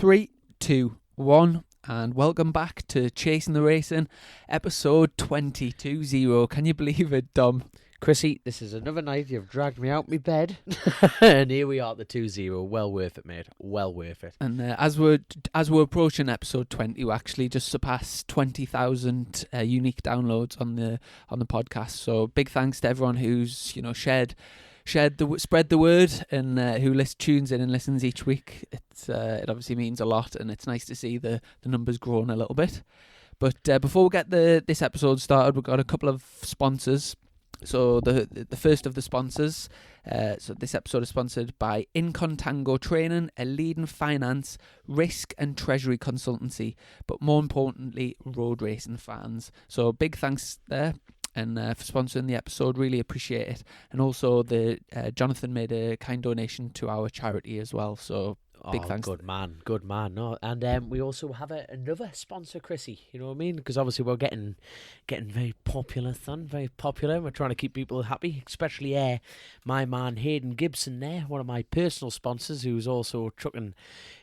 3, 2, 1, and welcome back to Chasing the Racing, episode 22-0. Can you believe it, Dom? Chrissy, this is another night you've dragged me out my bed, and here we are at the 2-0. Well worth it, mate. Well worth it. And as we're approaching episode 20, we actually just surpassed 20,000 unique downloads on the podcast. So big thanks to everyone who's spread the word and who tunes in and listens each week. It obviously means a lot, and it's nice to see the numbers growing a little bit. But before we get this episode started, we've got a couple of sponsors. So the first of the sponsors, so this episode is sponsored by Incontango Training, a leading finance, risk and treasury consultancy, but more importantly, road racing fans. So big thanks there. And for sponsoring the episode, really appreciate it. And also, Jonathan made a kind donation to our charity as well. So big thanks. Good man. No, and we also have another sponsor, Chrissy. You know what I mean? Because obviously we're getting very popular, son. Very popular. We're trying to keep people happy, especially my man Hayden Gibson there, one of my personal sponsors, who's also chucking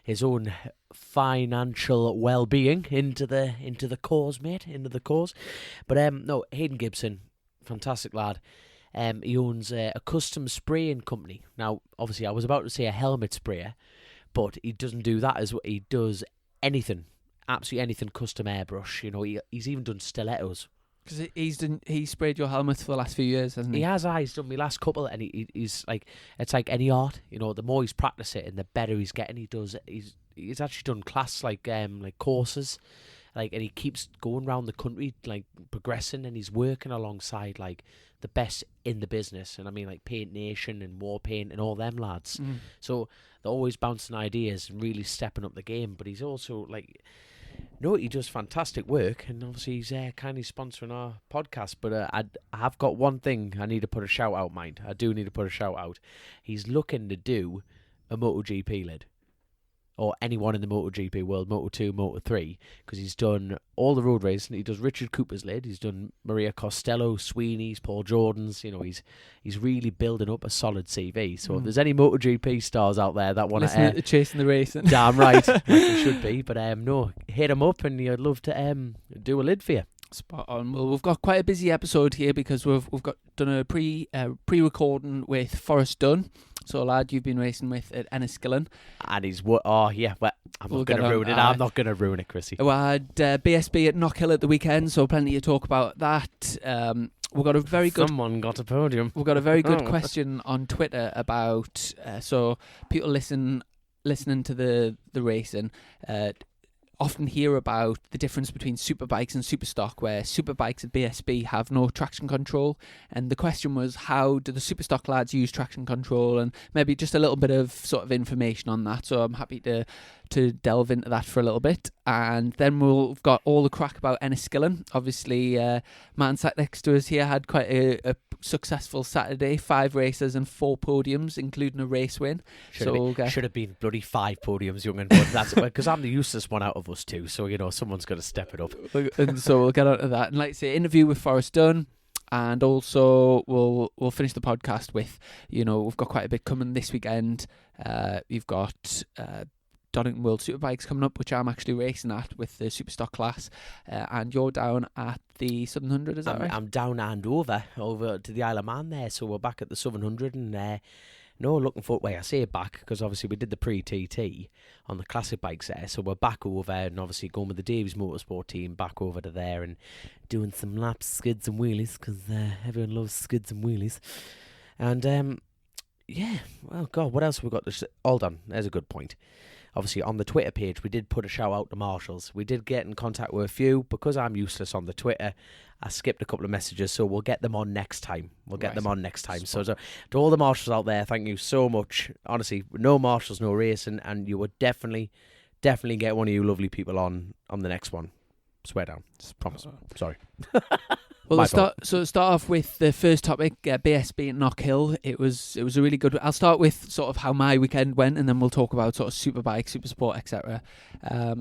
his own financial well-being into the cause, mate, into the cause. But no, Hayden Gibson, fantastic lad. He owns a custom spraying company. Now, obviously, I was about to say a helmet sprayer, but he doesn't do that as well. He does anything, absolutely anything custom airbrush. You know, he's even done stilettos. Because he's sprayed your helmet for the last few years, hasn't he? He has. He's done my last couple, and he's like, it's like any art. You know, the more he's practiced it, and the better he's getting. He's actually done class like courses, and he keeps going around the country like progressing, and he's working alongside like the best in the business. And I mean like Paint Nation and War Paint and all them lads. So they're always bouncing ideas and really stepping up the game. But he's also like, he does fantastic work, and obviously he's kindly sponsoring our podcast. But I have got one thing I need to put a shout out, mind. I do need to put a shout out. He's looking to do a MotoGP lid, or anyone in the MotoGP world, Moto2, Moto3, because he's done all the road racing. He does Richard Cooper's lid. He's done Maria Costello, Sweeney's, Paul Jordan's. You know, he's really building up a solid CV. So if there's any MotoGP stars out there that want to chasing the racing, damn right, like you should be. But no, hit him up, and I'd love to do a lid for you. Spot on. Well, we've got quite a busy episode here because we've done a pre-recording with Forest Dunn. So, lad, you've been racing with at Enniskillen. And he's I'm not going to ruin it. I'm not going to ruin it, Chrissy. We had BSB at Knockhill at the weekend, so plenty to talk about that. We've got a very good. Someone got a podium. We've got a very good question on Twitter about so people listening to the racing. Often hear about the difference between superbikes and superstock, where superbikes at BSB have no traction control, and the question was, how do the superstock lads use traction control, and maybe just a little bit of sort of information on that. So I'm happy to delve into that for a little bit, and then we've got all the crack about Enniskillen. Obviously, man sat next to us here had quite a successful Saturday, 5 races and 4 podiums, including a race win. Should have been bloody 5 podiums, young, but that's because I'm the useless one out of us two. So someone's got to step it up. And so we'll get on to that. And like I say, interview with Forest Dunn. And also, we'll finish the podcast with, we've got quite a bit coming this weekend. We've got Donington World Superbikes coming up, which I'm actually racing at with the Superstock class. And you're down at the Southern 100, is that right? I'm down and over to the Isle of Man there. So we're back at the Southern 100, and looking forward. I say back because obviously we did the pre-TT on the classic bikes there. So we're back over, and obviously going with the Davies Motorsport team back over to there and doing some laps, skids and wheelies, because everyone loves skids and wheelies. And well, God, what else have we got? Hold on, there's a good point. Obviously, on the Twitter page, we did put a shout out to marshals. We did get in contact with a few. Because I'm useless on the Twitter, I skipped a couple of messages, so we'll get them on next time. So to all the marshals out there, thank you so much. Honestly, no marshals, no racing, and you would definitely get one of you lovely people on the next one. Swear down. Promise. Sorry. Well, My to start off with the first topic, BSB at Knockhill. It was a really good. I'll start with sort of how my weekend went, and then we'll talk about sort of superbike, supersport, etc.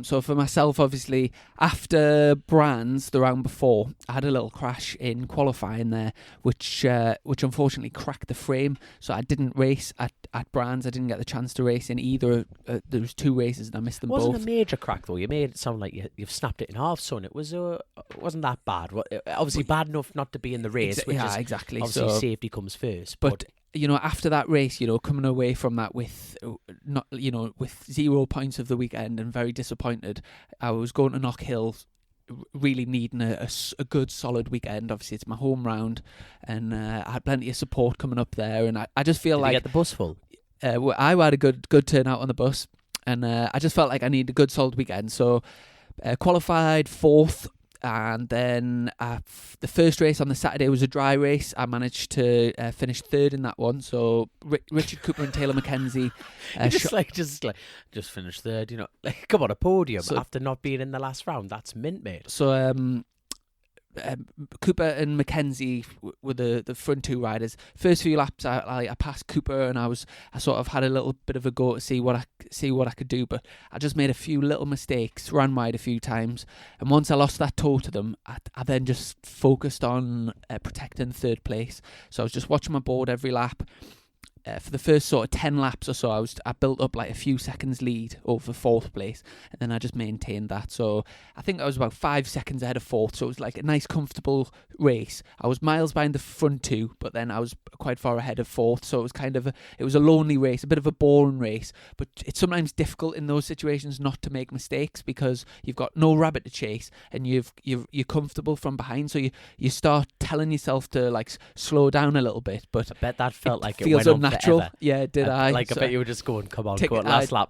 So for myself, obviously, after Brands the round before, I had a little crash in qualifying there, which unfortunately cracked the frame. So I didn't race at Brands. I didn't get the chance to race in either. There was 2 races and I missed them both. It wasn't a major crack though. You made it sound like you've snapped it in half, son. It wasn't that bad. Obviously bad enough not to be in the race. Exactly. Obviously, safety comes first. But after that race, coming away from that with with 0 points of the weekend and very disappointed, I was going to Knockhill, really needing a good solid weekend. Obviously, it's my home round, and I had plenty of support coming up there, and I just feel Did like you get the bus full. I had a good turnout on the bus, and I just felt like I needed a good solid weekend. So qualified 4th. And then the first race on the Saturday was a dry race. I managed to finish 3rd in that one. So Richard Cooper and Taylor McKenzie just finished 3rd. Come on, a podium after not being in the last round. That's mint, mate. So Cooper and McKenzie were the front 2 riders. First few laps, I passed Cooper, and I sort of had a little bit of a go to see what I could do, but I just made a few little mistakes, ran wide a few times, and once I lost that toe to them, I then just focused on protecting 3rd place. So I was just watching my board every lap. For the first sort of 10 laps or so, I built up like a few seconds lead over 4th place, and then I just maintained that. So I think I was about 5 seconds ahead of 4th, so it was like a nice comfortable race. I was miles behind the front 2, but then I was quite far ahead of 4th, so it was kind of it was a lonely race, a bit of a boring race. But it's sometimes difficult in those situations not to make mistakes, because you've got no rabbit to chase, and you're comfortable from behind, so you start telling yourself to like slow down a little bit. But I bet that felt like it feels went on unnatural. forever. Yeah, did I? I bet you were just going, come on, last lap,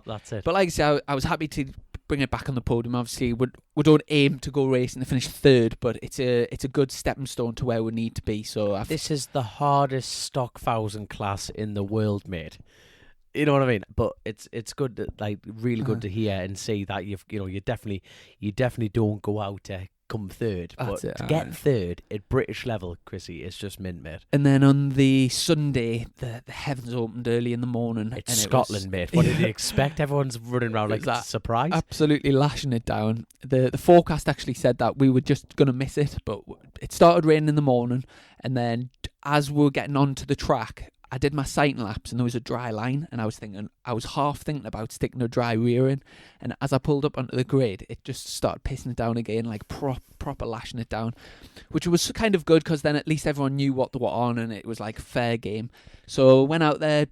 that's it. But like I say, I was happy to bring it back on the podium. Obviously, we don't aim to go racing to finish 3rd, but it's a good stepping stone to where we need to be. So this is the hardest stock 1000 class in the world, mate. You know what I mean? But it's good to, really good to hear and see that you definitely don't go out to come 3rd, but to get 3rd at British level, Chrissy, it's just mint, mate. And then on the Sunday, the heavens opened early in the morning. It's Scotland, mate. What did you expect? Everyone's running around like surprised. Absolutely lashing it down. The forecast actually said that we were just going to miss it, but it started raining in the morning, and then as we were getting onto the track, I did my sighting laps, and there was a dry line, and I was half thinking about sticking a dry rear in, and as I pulled up onto the grid, it just started pissing it down again, like proper lashing it down, which was kind of good, because then at least everyone knew what they were on, and it was like fair game. So went out there,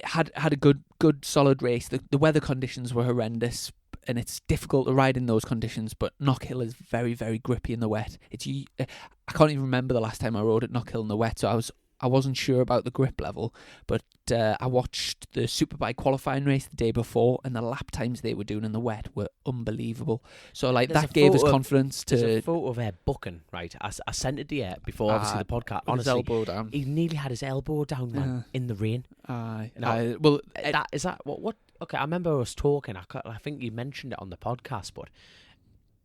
had a good solid race. The weather conditions were horrendous, and it's difficult to ride in those conditions, but Knockhill is very, very grippy in the wet. I can't even remember the last time I rode at Knockhill in the wet, so I wasn't sure about the grip level, but I watched the Superbike qualifying race the day before, and the lap times they were doing in the wet were unbelievable. So that gave us confidence to... There's a photo of Buchan, right? I sent it to you before, obviously, the podcast. Honestly, his elbow down. He nearly had his elbow down, man, in the rain. Is that what? Okay, I remember us talking. I think you mentioned it on the podcast, but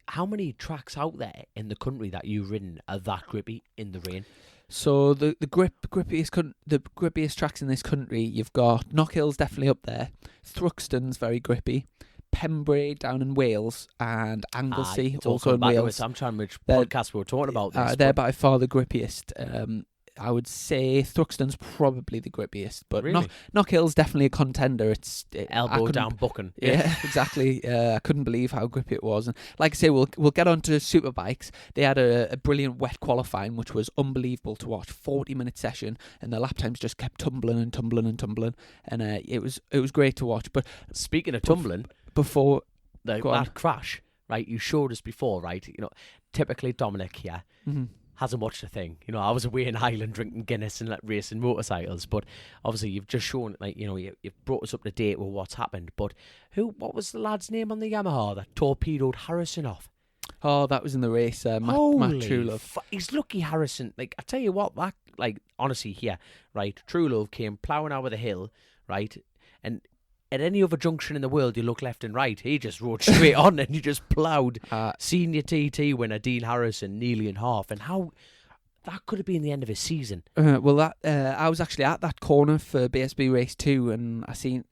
how many tracks out there in the country that you've ridden are that grippy in the rain? So the grippiest tracks in this country, you've got Knockhill's definitely up there. Thruxton's very grippy. Pembrey down in Wales, and Anglesey also in Wales. I'm trying which podcast we were talking about this. They're by far the grippiest. I would say Thruxton's probably the grippiest, but really? Knockhill's definitely a contender. Elbow down Buchan. Yeah, exactly. I couldn't believe how grippy it was. And like I say, we'll get on to superbikes. They had a brilliant wet qualifying, which was unbelievable to watch. 40-minute session, and the lap times just kept tumbling, and it was great to watch. But speaking of tumbling, before that crash, right? You showed us before, right? Typically Dominic here. Mm-hmm. Hasn't watched a thing. I was away in Ireland drinking Guinness and racing motorcycles, but obviously you've just shown, you've brought us up to date with what's happened. But what was the lad's name on the Yamaha that torpedoed Harrison off? Oh, that was in the race, Matt Truelove. He's lucky Harrison. I tell you what, honestly here, right, Truelove came ploughing out of the hill, right, and at any other junction in the world, you look left and right. He just rode straight on and he just ploughed senior TT winner Dean Harrison nearly in half. And how that could have been the end of his season. Well, I was actually at that corner for BSB race 2, and I seen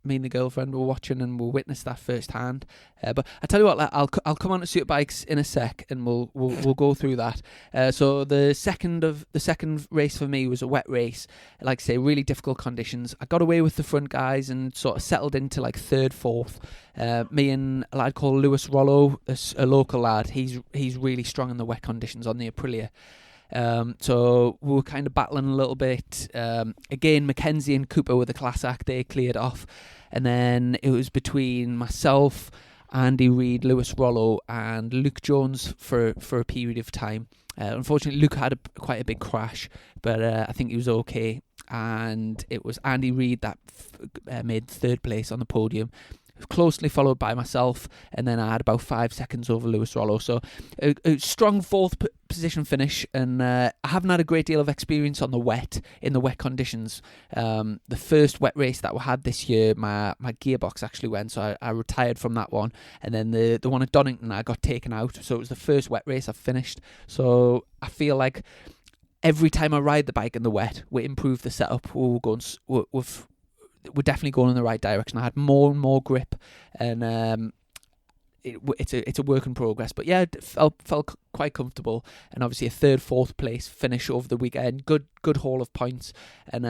me and the girlfriend were watching and we'll witness that firsthand. But I tell you what, I'll come on to Superbikes in a sec, and we'll go through that. So the second race for me was a wet race. Like I say, really difficult conditions. I got away with the front guys and sort of settled into like third, fourth. Me and a lad called Lewis Rollo, a local lad. He's really strong in the wet conditions on the Aprilia. So we were kind of battling a little bit. Again, Mackenzie and Cooper with the class act, they cleared off. And then it was between myself, Andy Reid, Lewis Rollo and Luke Jones for a period of time. Unfortunately, Luke had quite a big crash, but I think he was okay. And it was Andy Reid that made third place on the podium, closely followed by myself, and then I had about 5 seconds over Lewis Rollo. So a strong fourth position finish, and I haven't had a great deal of experience in the wet conditions. The first wet race that we had this year, my gearbox actually went, so I retired from that one, and then the one at Donington I got taken out, so it was the first wet race I've finished. So I feel like every time I ride the bike in the wet, we improve the setup. We're definitely going in the right direction. I had more and more grip, and it's a work in progress. But yeah, it felt quite comfortable, and obviously a third, fourth place finish over the weekend. Good haul of points, and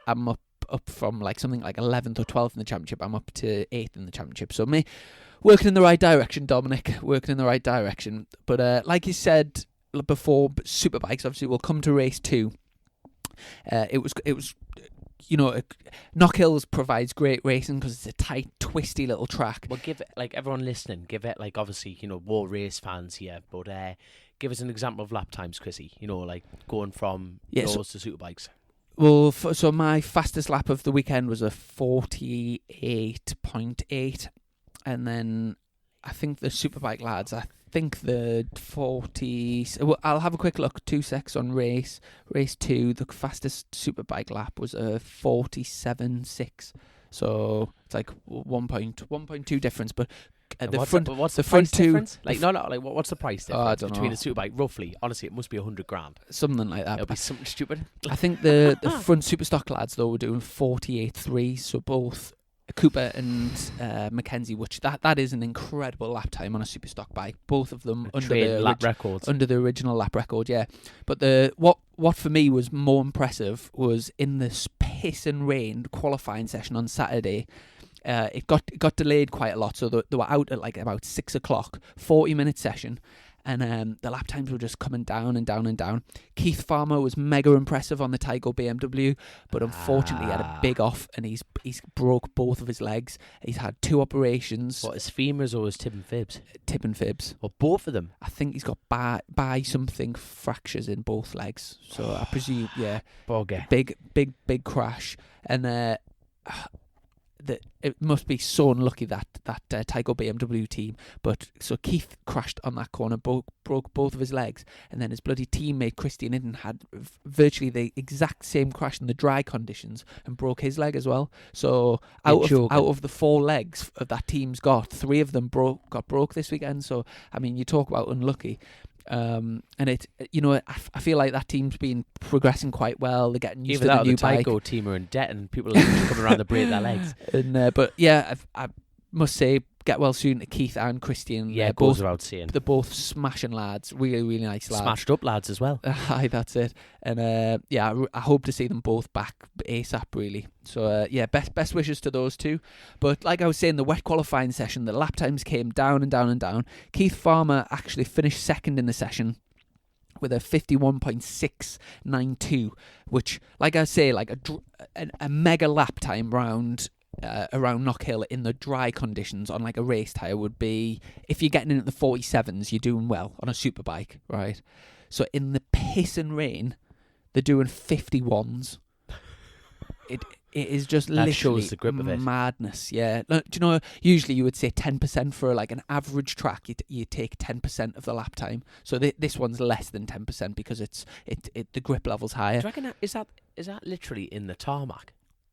I'm up from like something like 11th or 12th in the championship. I'm up to 8th in the championship. So me working in the right direction, Dominic, working in the right direction. But like you said before, Superbikes obviously will come to race 2. It was. You know, Knockhills provides great racing because it's a tight, twisty little track. Well, give it, like, everyone listening, give it, like, obviously, you know, war race fans here, but give us an example of lap times, Chrissy, you know, like, going from yours to Superbikes. Well, so my fastest lap of the weekend was a 48.8, and then I think the Superbike lads, I think the 40... Well, I'll have a quick look, 2 secs on race 2. The fastest Superbike lap was a 47.6. So it's like 1.2 difference, but what's the front two difference? Like what's the price difference between a Superbike? Roughly, honestly, it must be $100,000. Something like that. It'll be something stupid. I think the front Superstock lads though were doing 48.3. So both Cooper and Mackenzie, which that is an incredible lap time on a Superstock bike. Both of them under the original lap record, yeah. But what for me was more impressive was in this piss and rain qualifying session on Saturday. It got delayed quite a lot, so they were out at like about 6 o'clock, 40-minute session. And the lap times were just coming down and down and down. Keith Farmer was mega impressive on the Tygo BMW, but unfortunately he had a big off, and he's broke both of his legs. He's had 2 operations. What, his femurs or his tib and fibs? Tib and fibs. Well, both of them? I think he's got by something fractures in both legs. So I presume, yeah. Bogey. Big crash. And it must be so unlucky that Tygo BMW team. But so Keith crashed on that corner, broke both of his legs, and then his bloody teammate Chrissy and Dom had virtually the exact same crash in the dry conditions and broke his leg as well. So out of the 4 legs of that team's got 3 of them got broke this weekend. So I mean, you talk about unlucky. And it, you know, I feel like that team's been progressing quite well. They're getting used to the new bike. Tygo team are in debt, and people are coming around to break their legs. And but yeah, I must say, get well soon to Keith and Christian. Yeah, goes without saying. They're both smashing lads, really, really nice lads. Smashed up lads as well. Aye, that's it. And yeah, I hope to see them both back ASAP, really. So yeah, best wishes to those two. But like I was saying, the wet qualifying session, the lap times came down and down and down. Keith Farmer actually finished second in the session with a 51.692, which, like I say, like a mega lap time around Knockhill in the dry conditions on like a race tyre would be, if you're getting in at the 47s, you're doing well on a superbike, right? So in the piss and rain, they're doing 51s. It is just that literally shows the grip of it. Madness. Yeah. Do you know? Usually you would say 10% for like an average track. You take 10% of the lap time. So this one's less than 10% because the grip level's higher. Do you reckon is that literally in the tarmac?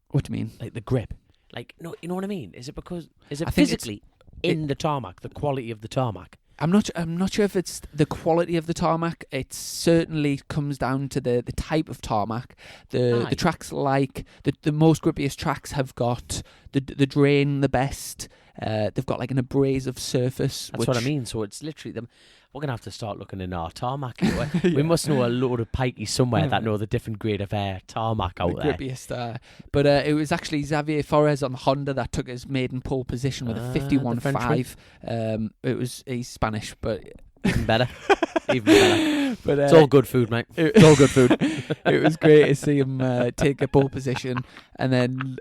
What do you mean? Like the grip. Like, no, you know what I mean? Is it I think physically in the tarmac, the quality of the tarmac? I'm not sure if it's the quality of the tarmac. It certainly comes down to the type of tarmac. The tracks, like the most grippiest tracks, have got the drain the best. They've got like an abrasive surface. That's what I mean. So it's literally them. We're going to have to start looking in our tarmac. We must know a load of pikeys somewhere that know the different grade of tarmac out there. Grippiest. But it was actually Xavier Forest on Honda that took his maiden pole position with a 51.5. He's Spanish, but even better. But it's all good food, mate. It's all good food. It was great to see him take a pole position, and then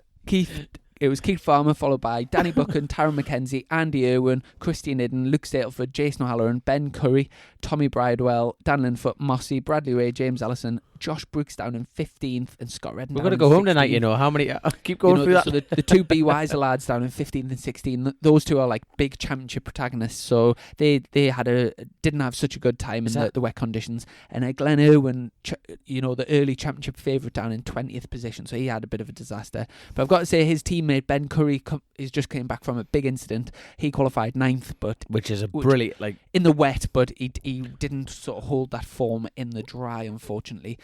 It was Keith Farmer, followed by Danny Buchan, Taron McKenzie, Andy Irwin, Christian Idden, Luke Stapleford, Jason O'Halloran, Ben Curry, Tommy Bridewell, Dan Linfoot, Mossy, Bradley Ray, James Ellison, Josh Brooks down in 15th, and Scott Redden. We're going to go home tonight, you know. How many? Keep going through that. So the two B Wiser lads down in 15th and 16th, those two are like big championship protagonists. So they didn't have such a good time in the wet conditions. And Glenn Irwin, the early championship favourite, down in 20th position. So he had a bit of a disaster. But I've got to say, his teammate Ben Curry is just came back from a big incident. He qualified 9th, which is a brilliant, like, in the wet, but he didn't sort of hold that form in the dry, unfortunately.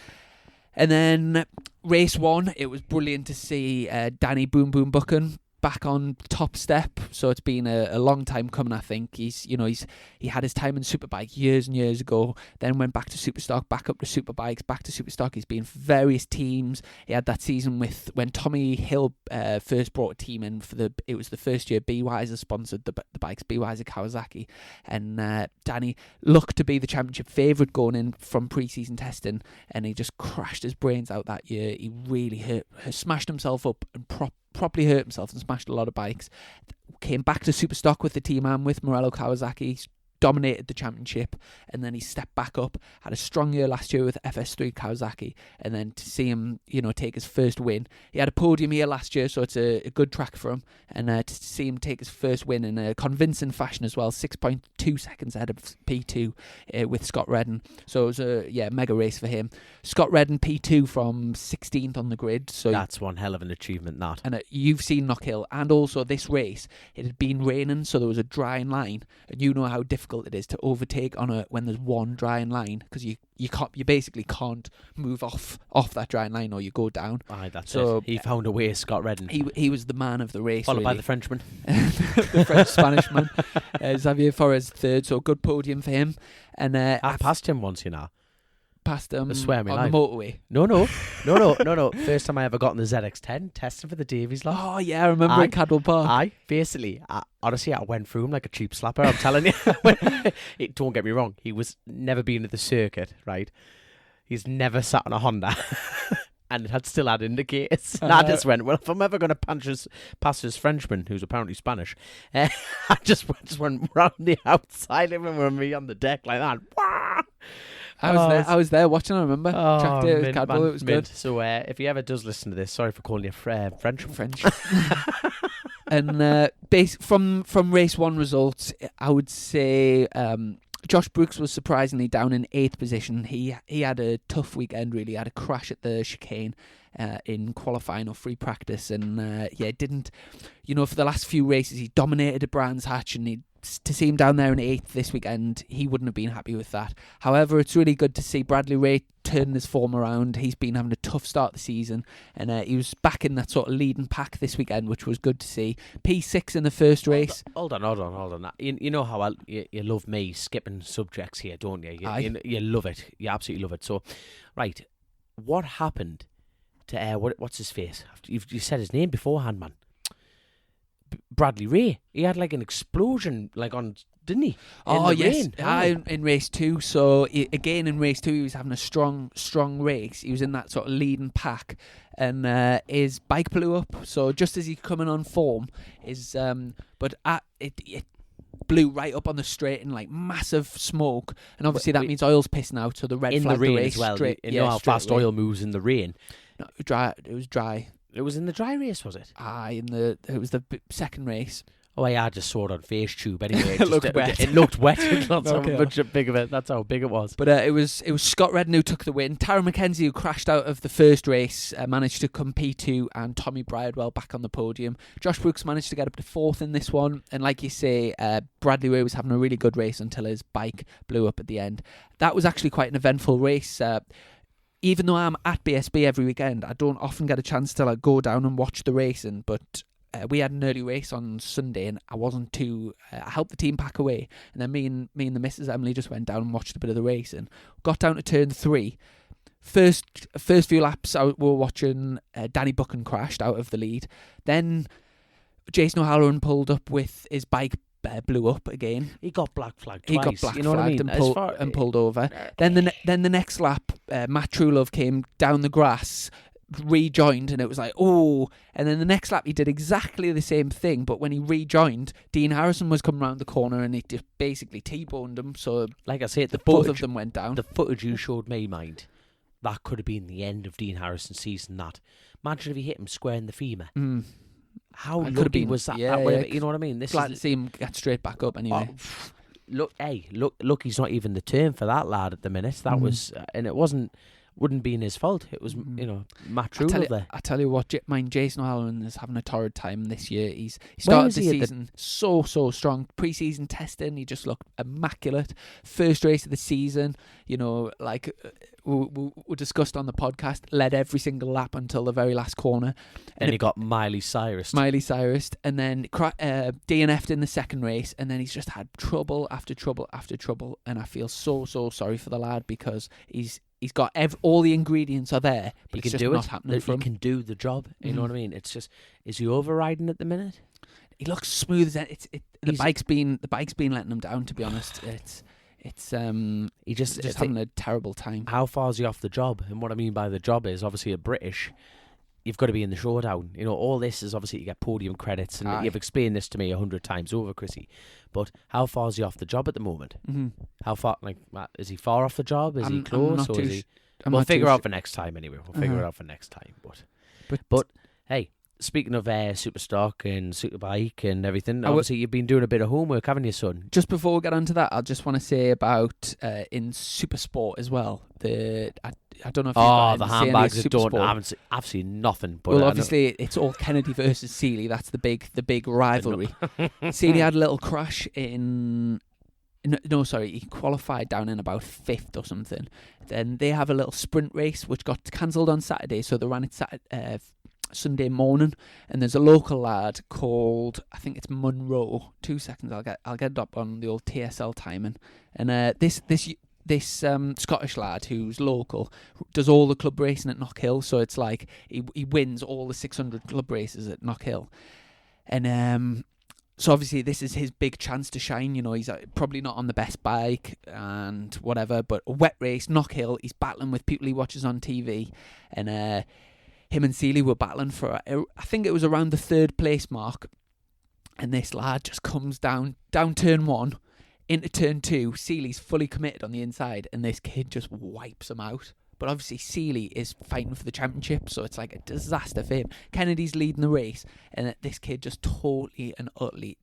And then race 1, it was brilliant to see Danny Boom Boom Buchan back on top step. So it's been a long time coming. I think he had his time in Superbike years and years ago, then went back to Superstock, back up to Superbikes, back to Superstock. He's been for various teams. He had that season when Tommy Hill first brought a team in it was the first year B Wiser sponsored the bikes, B Wiser Kawasaki, and Danny looked to be the championship favourite going in from pre-season testing, and he just crashed his brains out that year. He really smashed himself up and properly hurt himself and smashed a lot of bikes. Came back to Superstock with the team I'm with, Morello Kawasaki, dominated the championship, and then he stepped back up, had a strong year last year with FS3 Kawasaki, and then to see him take his first win. He had a podium here last year, so it's a good track for him, and to see him take his first win in a convincing fashion as well, 6.2 seconds ahead of P2 with Scott Redden. So it was a mega race for him. Scott Redden P2 from 16th on the grid. So that's one hell of an achievement, that. And you've seen Knockhill, and also this race, it had been raining, so there was a drying line, and you know how difficult it is to overtake when there's one drying line, because you basically can't move off that drying line or you go down. Aye, that's it. He found a way, Scott Redden. He was the man of the race, followed really. by the Frenchman. The French-Spanish man. Xavier Forest third, so good podium for him. And I passed him once, Past him I swear on life. the motorway. No. First time I ever got in the ZX10, testing for the Davies lot. Oh yeah, I remember at Cadwell Park. Basically, honestly, I went through him like a cheap slapper, I'm telling you. Don't get me wrong, he was never been to the circuit, right? He's never sat on a Honda. And it still had indicators. And I just went, well, if I'm ever going to pass this Frenchman, who's apparently Spanish, I just went round the outside of him with me on the deck like that. I was there watching, I remember. Track day with Cadwell, it was good. So if he ever does listen to this, sorry for calling you French. And from race 1 results, I would say Josh Brooks was surprisingly down in 8th position. He had a tough weekend, really. He had a crash at the chicane in qualifying or free practice, and didn't, for the last few races he dominated at Brands Hatch, and to see him down there in 8th this weekend, he wouldn't have been happy with that. However, it's really good to see Bradley Ray turning his form around. He's been having a tough start of the season, and he was back in that sort of leading pack this weekend, which was good to see. P6 in the first race. Hold on. You know how you love me skipping subjects here, don't you? You love it. You absolutely love it. So, right, what happened to what's his face? You said his name beforehand, man. Bradley Ray. He had like an explosion, didn't he? Yes. In race 2. So again in race 2, he was having a strong race. He was in that sort of leading pack, and his bike blew up. So just as he's coming on form, it blew right up on the straight in like massive smoke, and obviously that means oil's pissing out. So the red in flag the rain the race as well. Straight, you know how fast away. oil moves in the rain. No, it was dry. It was dry. It was in the dry race, was it? It was the second race. Oh, yeah, I just saw it on FaceTube anyway. It looked wet. It looked wet. That's Okay. how much big of it. That's how big it was. But it was Scott Redden who took the win. Tara McKenzie, who crashed out of the first race, managed to come P2, and Tommy Bridewell back on the podium. Josh Brooks managed to get up to 4th in this one, and like you say, Bradley Way was having a really good race until his bike blew up at the end. That was actually quite an eventful race. Even though I'm at BSB every weekend, I don't often get a chance to go down and watch the racing, but we had an early race on Sunday, and I wasn't too. I helped the team pack away, and then me and the missus Emily just went down and watched a bit of the racing. Got down to turn 3. First few laps, we were watching Danny Buchan crashed out of the lead. Then Jason O'Halloran pulled up with his bike. Blew up again. He got black flagged He twice. got black you know flagged what I mean? and pulled over. Then the next lap, Matt Truelove came down the grass, rejoined, and it was like, oh. And then the next lap he did exactly the same thing, but when he rejoined, Dean Harrison was coming around the corner and he just basically T-boned him. So like I said, both of them went down. The footage you showed me, mind, that could have been the end of Dean Harrison's season. That, imagine if he hit him square in the femur. How lucky was that? Yeah, you know what I mean? Glad to see him get straight back up anyway. Look, he's not even the term for that lad at the minute. That was, and it wouldn't be his fault. It was, Matt Truelove there. I tell you what, Jason O'Halloran is having a torrid time this year. He started the season so strong. Pre-season testing, he just looked immaculate. First race of the season, we discussed on the podcast, led every single lap until the very last corner. And he got Miley Cyrus, and then DNF'd in the second race, and then he's just had trouble after trouble after trouble. And I feel so sorry for the lad, because he's got all the ingredients are there, but it's just not happening for him. He can do the job. You know what I mean? It's just, is he overriding at the minute? He looks smooth as the bike's been letting him down, to be honest. He just having a terrible time. How far is he off the job? And what I mean by the job is, obviously, a British, you've got to be in the showdown. All this is obviously to get podium credits, and you've explained this to me 100 times over, Chrissy. But how far is he off the job at the moment? How far? Is he far off the job? Is he close? Or is he? We'll figure out for next time anyway. We'll figure it out for next time. But hey, speaking of Superstock and Superbike and everything, obviously you've been doing a bit of homework, haven't you, son? Just before we get onto that, I just want to say about in Supersport as well. I don't know if the handbags I've seen nothing. But well, obviously it's all Kennedy versus Seeley. That's the big rivalry. Seeley had a little crash he qualified down in about 5th or something. Then they have a little sprint race which got cancelled on Saturday, so they ran it Sunday morning. And there's a local lad called, I think it's Munro. 2 seconds, I'll get it up on the old TSL timing. And this Scottish lad who's local does all the club racing at Knockhill, so it's like he wins all the 600 club races at Knockhill. And so obviously this is his big chance to shine. He's probably not on the best bike and whatever, but a wet race, Knockhill, he's battling with people he watches on TV. And him and Seeley were battling for, I think it was around the 3rd place mark. And this lad just comes down turn 1, into turn 2, Seeley's fully committed on the inside, and this kid just wipes him out. But obviously Seeley is fighting for the championship, so it's like a disaster for him. Kennedy's leading the race, and this kid just totally and utterly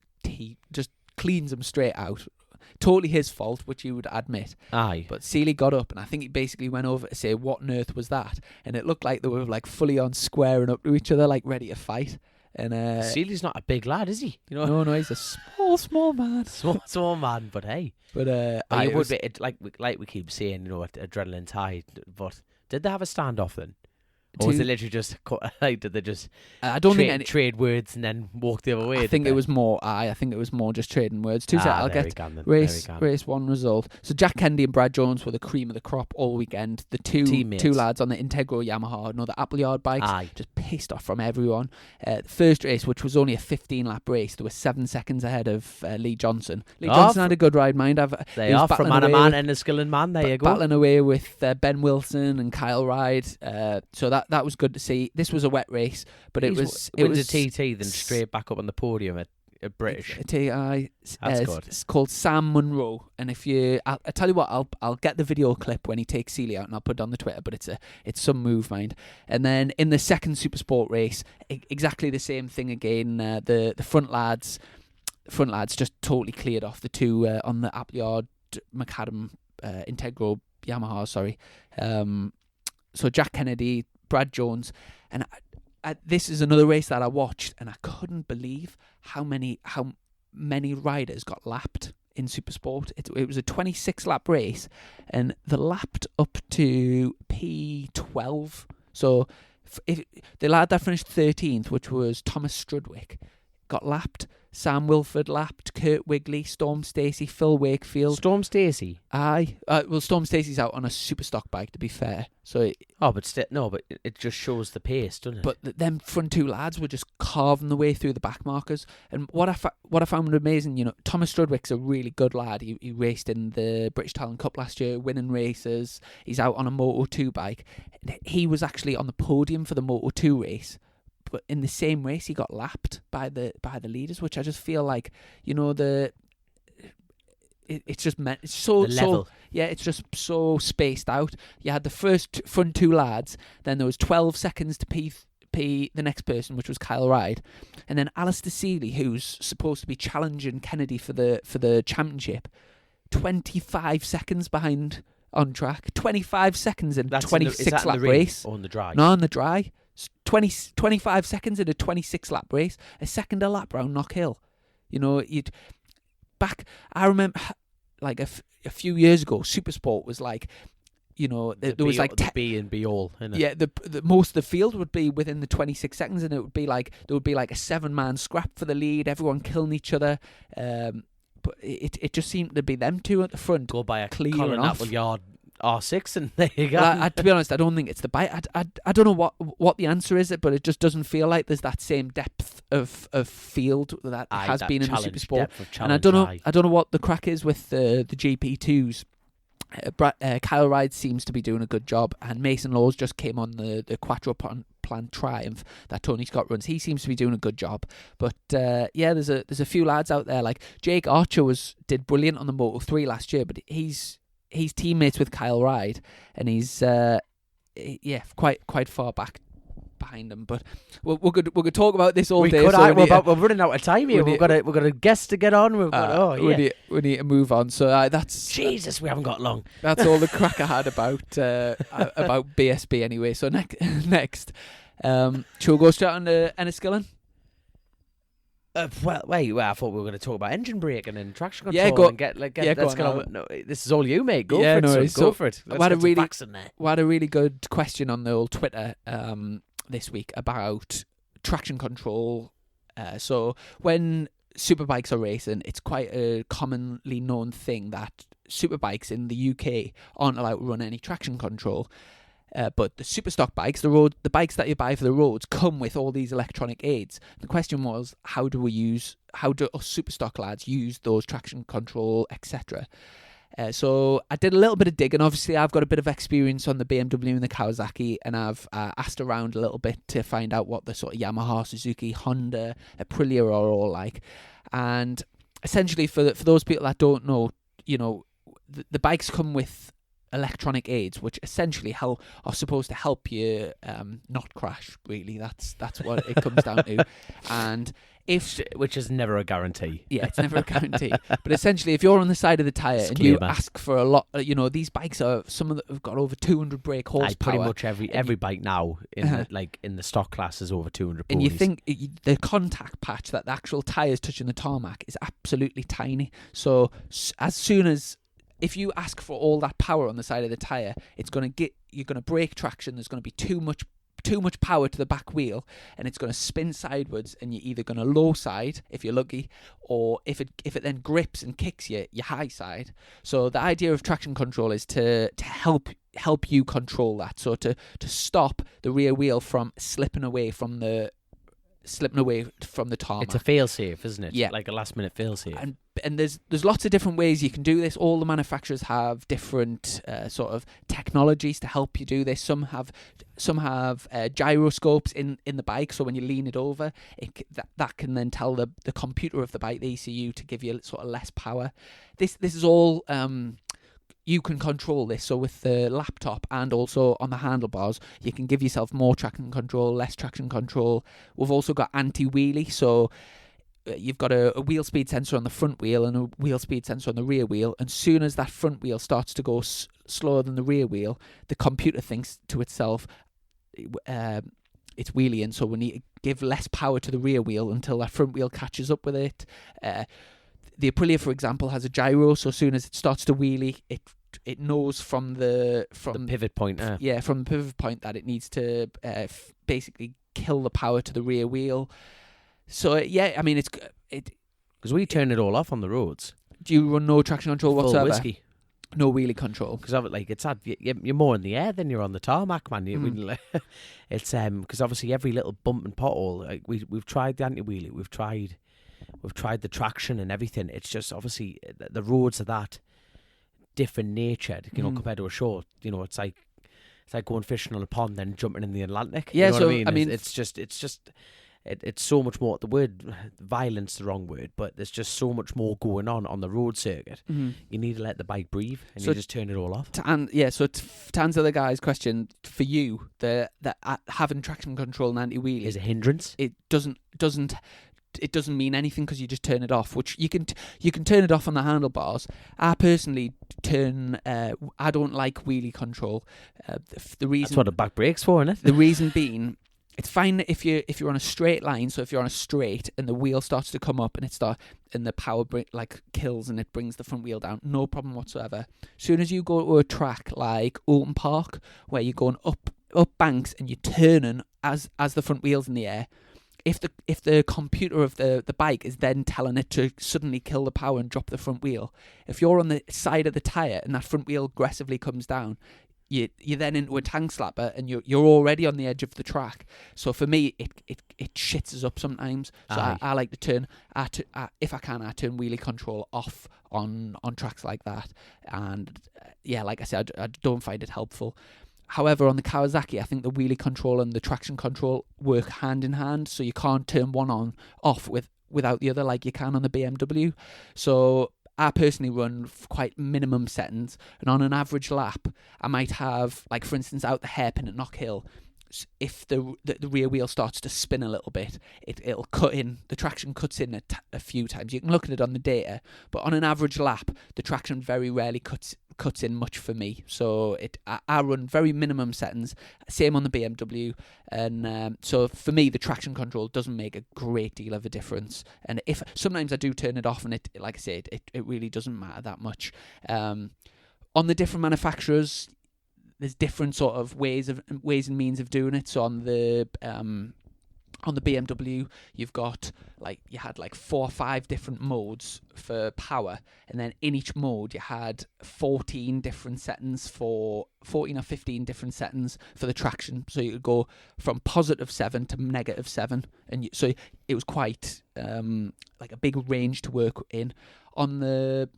just cleans him straight out. Totally his fault, which he would admit. Aye. But Seeley got up, and I think he basically went over to say, what on earth was that? And it looked like they were fully on squaring up to each other, ready to fight. And Seeley's not a big lad, is he? No, he's a small man. Small man, but hey. But it would be like we keep saying, adrenaline's high. But did they have a standoff then? Or was it literally just did they just? I don't think trade words and then walk the other way. I think it was more just trading words. I'll get race 1 result. So Jack Kennedy and Brad Jones were the cream of the crop all weekend. The two lads on the Integro Yamaha, the Appleyard bikes, just pissed off from everyone. The first race, which was only a 15-lap race, they were 7 seconds ahead of Lee Johnson. Johnson had a good ride, mind. They are from man and Enniskillen man. There you go. Battling away with Ben Wilson and Kyle Ride. So that was good to see. This was a wet race, but it was a TT, then straight back up on the podium at British. A TI. That's good. It's called Sam Munro, and I tell you what, I'll get the video clip when he takes Seeley out, and I'll put it on the Twitter. But it's some move, mind. And then in the second Supersport race, exactly the same thing again. The front lads. front lads just totally cleared off the two on the Appleyard Macadam Integral Yamaha. Sorry. So Jack Kennedy, Brad Jones, and this is another race that I watched, and I couldn't believe how many riders got lapped in Supersport. It was a 26 lap race, and they lapped up to P12. So the lad that finished 13th, which was Thomas Strudwick, got lapped. Sam Wilford lapped. Kurt Wigley, Storm Stacey, Phil Wakefield. Storm Stacey? Aye. Well, Storm Stacey's out on a Superstock bike, to be fair. So but it just shows the pace, doesn't it? But them front two lads were just carving the way through the back markers. And what I found amazing, Thomas Strudwick's a really good lad. He raced in the British Talent Cup last year, winning races. He's out on a Moto 2 bike. He was actually on the podium for the Moto 2 race. But in the same race, he got lapped by the leaders, which I just feel like, it's just meant it's so it's just so spaced out. You had the first front two lads, then there was 12 seconds to P the next person, which was Kyle Ryde, and then Alistair Seeley, who's supposed to be challenging Kennedy for the championship, 25 seconds behind on track, 25 seconds in a 26 lap race. Or on the dry? No, on the dry. 25 seconds in a 26 lap race, a second a lap round Knockhill. I remember like a few years ago, Supersport was like, there was like the be and be all. Innit? Yeah, the most of the field would be within the 26 seconds, and it would be like there would be like a 7-man scrap for the lead, everyone killing each other. But it just seemed to be them two at the front. Go by a clearing off. Appleyard R6 and there you go. To be honest, I don't think it's the bike. I don't know what the answer is, but it just doesn't feel like there's that same depth of field that has been in the Supersport. And I don't know what the crack is with the GP2s. Kyle Ryde seems to be doing a good job, and Mason Laws just came on the Quattro Plant Triumph that Tony Scott runs. He seems to be doing a good job, but there's a few lads out there like Jake Archer did brilliant on the Moto 3 last year, but he's teammates with Kyle Ryde, and he's quite far back behind him. But we could talk about this all day. We're running out of time here. We've got a guest to get on. We need to move on. So that's Jesus. We haven't got long. That's all the crack I had about BSB anyway. So next, shall we go straight on to Enniskillen? I thought we were going to talk about engine braking and traction control. This is all you, mate. Go for it. We had a really good question on the old Twitter this week about traction control. So when superbikes are racing, it's quite a commonly known thing that superbikes in the UK aren't allowed to run any traction control. But the Superstock bikes, the bikes that you buy for the roads, come with all these electronic aids. The question was, how do us Superstock lads use those traction control, etc.? So I did a little bit of digging. Obviously, I've got a bit of experience on the BMW and the Kawasaki, and I've asked around a little bit to find out what the sort of Yamaha, Suzuki, Honda, Aprilia are all like. And essentially, for those people that don't know, the bikes come with electronic aids, which essentially are supposed to help you not crash. Really, that's what it comes down to. And which is never a guarantee. Yeah, it's never a guarantee. But essentially, if you're on the side of the tyre and you ask for a lot, these bikes some of them have got over 200 brake horsepower. Pretty much every bike now in the stock class is over 200. And you think the contact patch that the actual tyres touching the tarmac is absolutely tiny. So as soon as if you ask for all that power on the side of the tyre, you're going to break traction. There's going to be too much power to the back wheel, and it's going to spin sideways, and you're either going to low side if you're lucky, or if it then grips and kicks you, your high side. So the idea of traction control is to help you control that. So to stop the rear wheel from slipping away from the tarmac. It's a fail-safe, isn't it? Yeah. Like a last-minute fail-safe. And there's lots of different ways you can do this. All the manufacturers have different sort of technologies to help you do this. Some have gyroscopes in the bike, so when you lean it over, that can then tell the computer of the bike, the ECU, to give you sort of less power. This is all you can control this. So with the laptop and also on the handlebars, you can give yourself more traction control, less traction control. We've also got anti-wheelie. So you've got a wheel speed sensor on the front wheel and a wheel speed sensor on the rear wheel, and soon as that front wheel starts to go slower than the rear wheel, the computer thinks to itself, it's wheeling, so we need to give less power to the rear wheel until that front wheel catches up with it. The Aprilia, for example, has a gyro, so as soon as it starts to wheelie, it knows from the pivot point. From the pivot point that it needs to basically kill the power to the rear wheel. So I mean, it's because we turn it all off on the roads. Do you run no traction control Full whatsoever? whiskey. No wheelie control. Because like it's you're more in the air than you're on the tarmac, man. It's because obviously every little bump and pothole. Like we've tried the anti-wheelie, we've tried the traction and everything. It's just obviously the roads are that different nature, compared to a short. It's like going fishing on a pond then jumping in the Atlantic. Yeah, you know so what I mean, it's it's so much more. The word violence, the wrong word, but there's just so much more going on the road circuit. Mm-hmm. You need to let the bike breathe, and so you just turn it all off. To answer the guy's question, for you, the having traction control and anti-wheelie is a hindrance. It doesn't mean anything because you just turn it off, which you can turn it off on the handlebars. I personally I don't like wheelie control. The reason, that's what a back brake's for, isn't it? The reason being, it's fine if you're on a straight line. So if you're on a straight and the wheel starts to come up and the power kills and it brings the front wheel down, no problem whatsoever. As soon as you go to a track like Oulton Park where you're going up banks and you're turning as the front wheel's in the air, if the computer of the bike is then telling it to suddenly kill the power and drop the front wheel, if you're on the side of the tyre and that front wheel aggressively comes down, you're then into a tank slapper and you're already on the edge of the track. So for me, it shits us up sometimes. So I like to turn, if I can, I turn wheelie control off on tracks like that. And like I said, I don't find it helpful. However, on the Kawasaki, I think the wheelie control and the traction control work hand in hand. So you can't turn one off without the other like you can on the BMW. So I personally run quite minimum settings, and on an average lap, I might have, like for instance, out the hairpin at Knockhill, if the rear wheel starts to spin a little bit, it'll cut in. The traction cuts in a few times. You can look at it on the data, but on an average lap, the traction very rarely cuts in much for me. So I run very minimum settings. Same on the BMW, and so for me, the traction control doesn't make a great deal of a difference. And if sometimes I do turn it off, and it, like I said, it really doesn't matter that much. On the different manufacturers, there's different sort of ways and means of doing it. So on the BMW, you had 4 or 5 different modes for power, and then in each mode you had 14 or 15 different settings for the traction. So you could go from +7 to -7, and so it was quite like a big range to work in. On the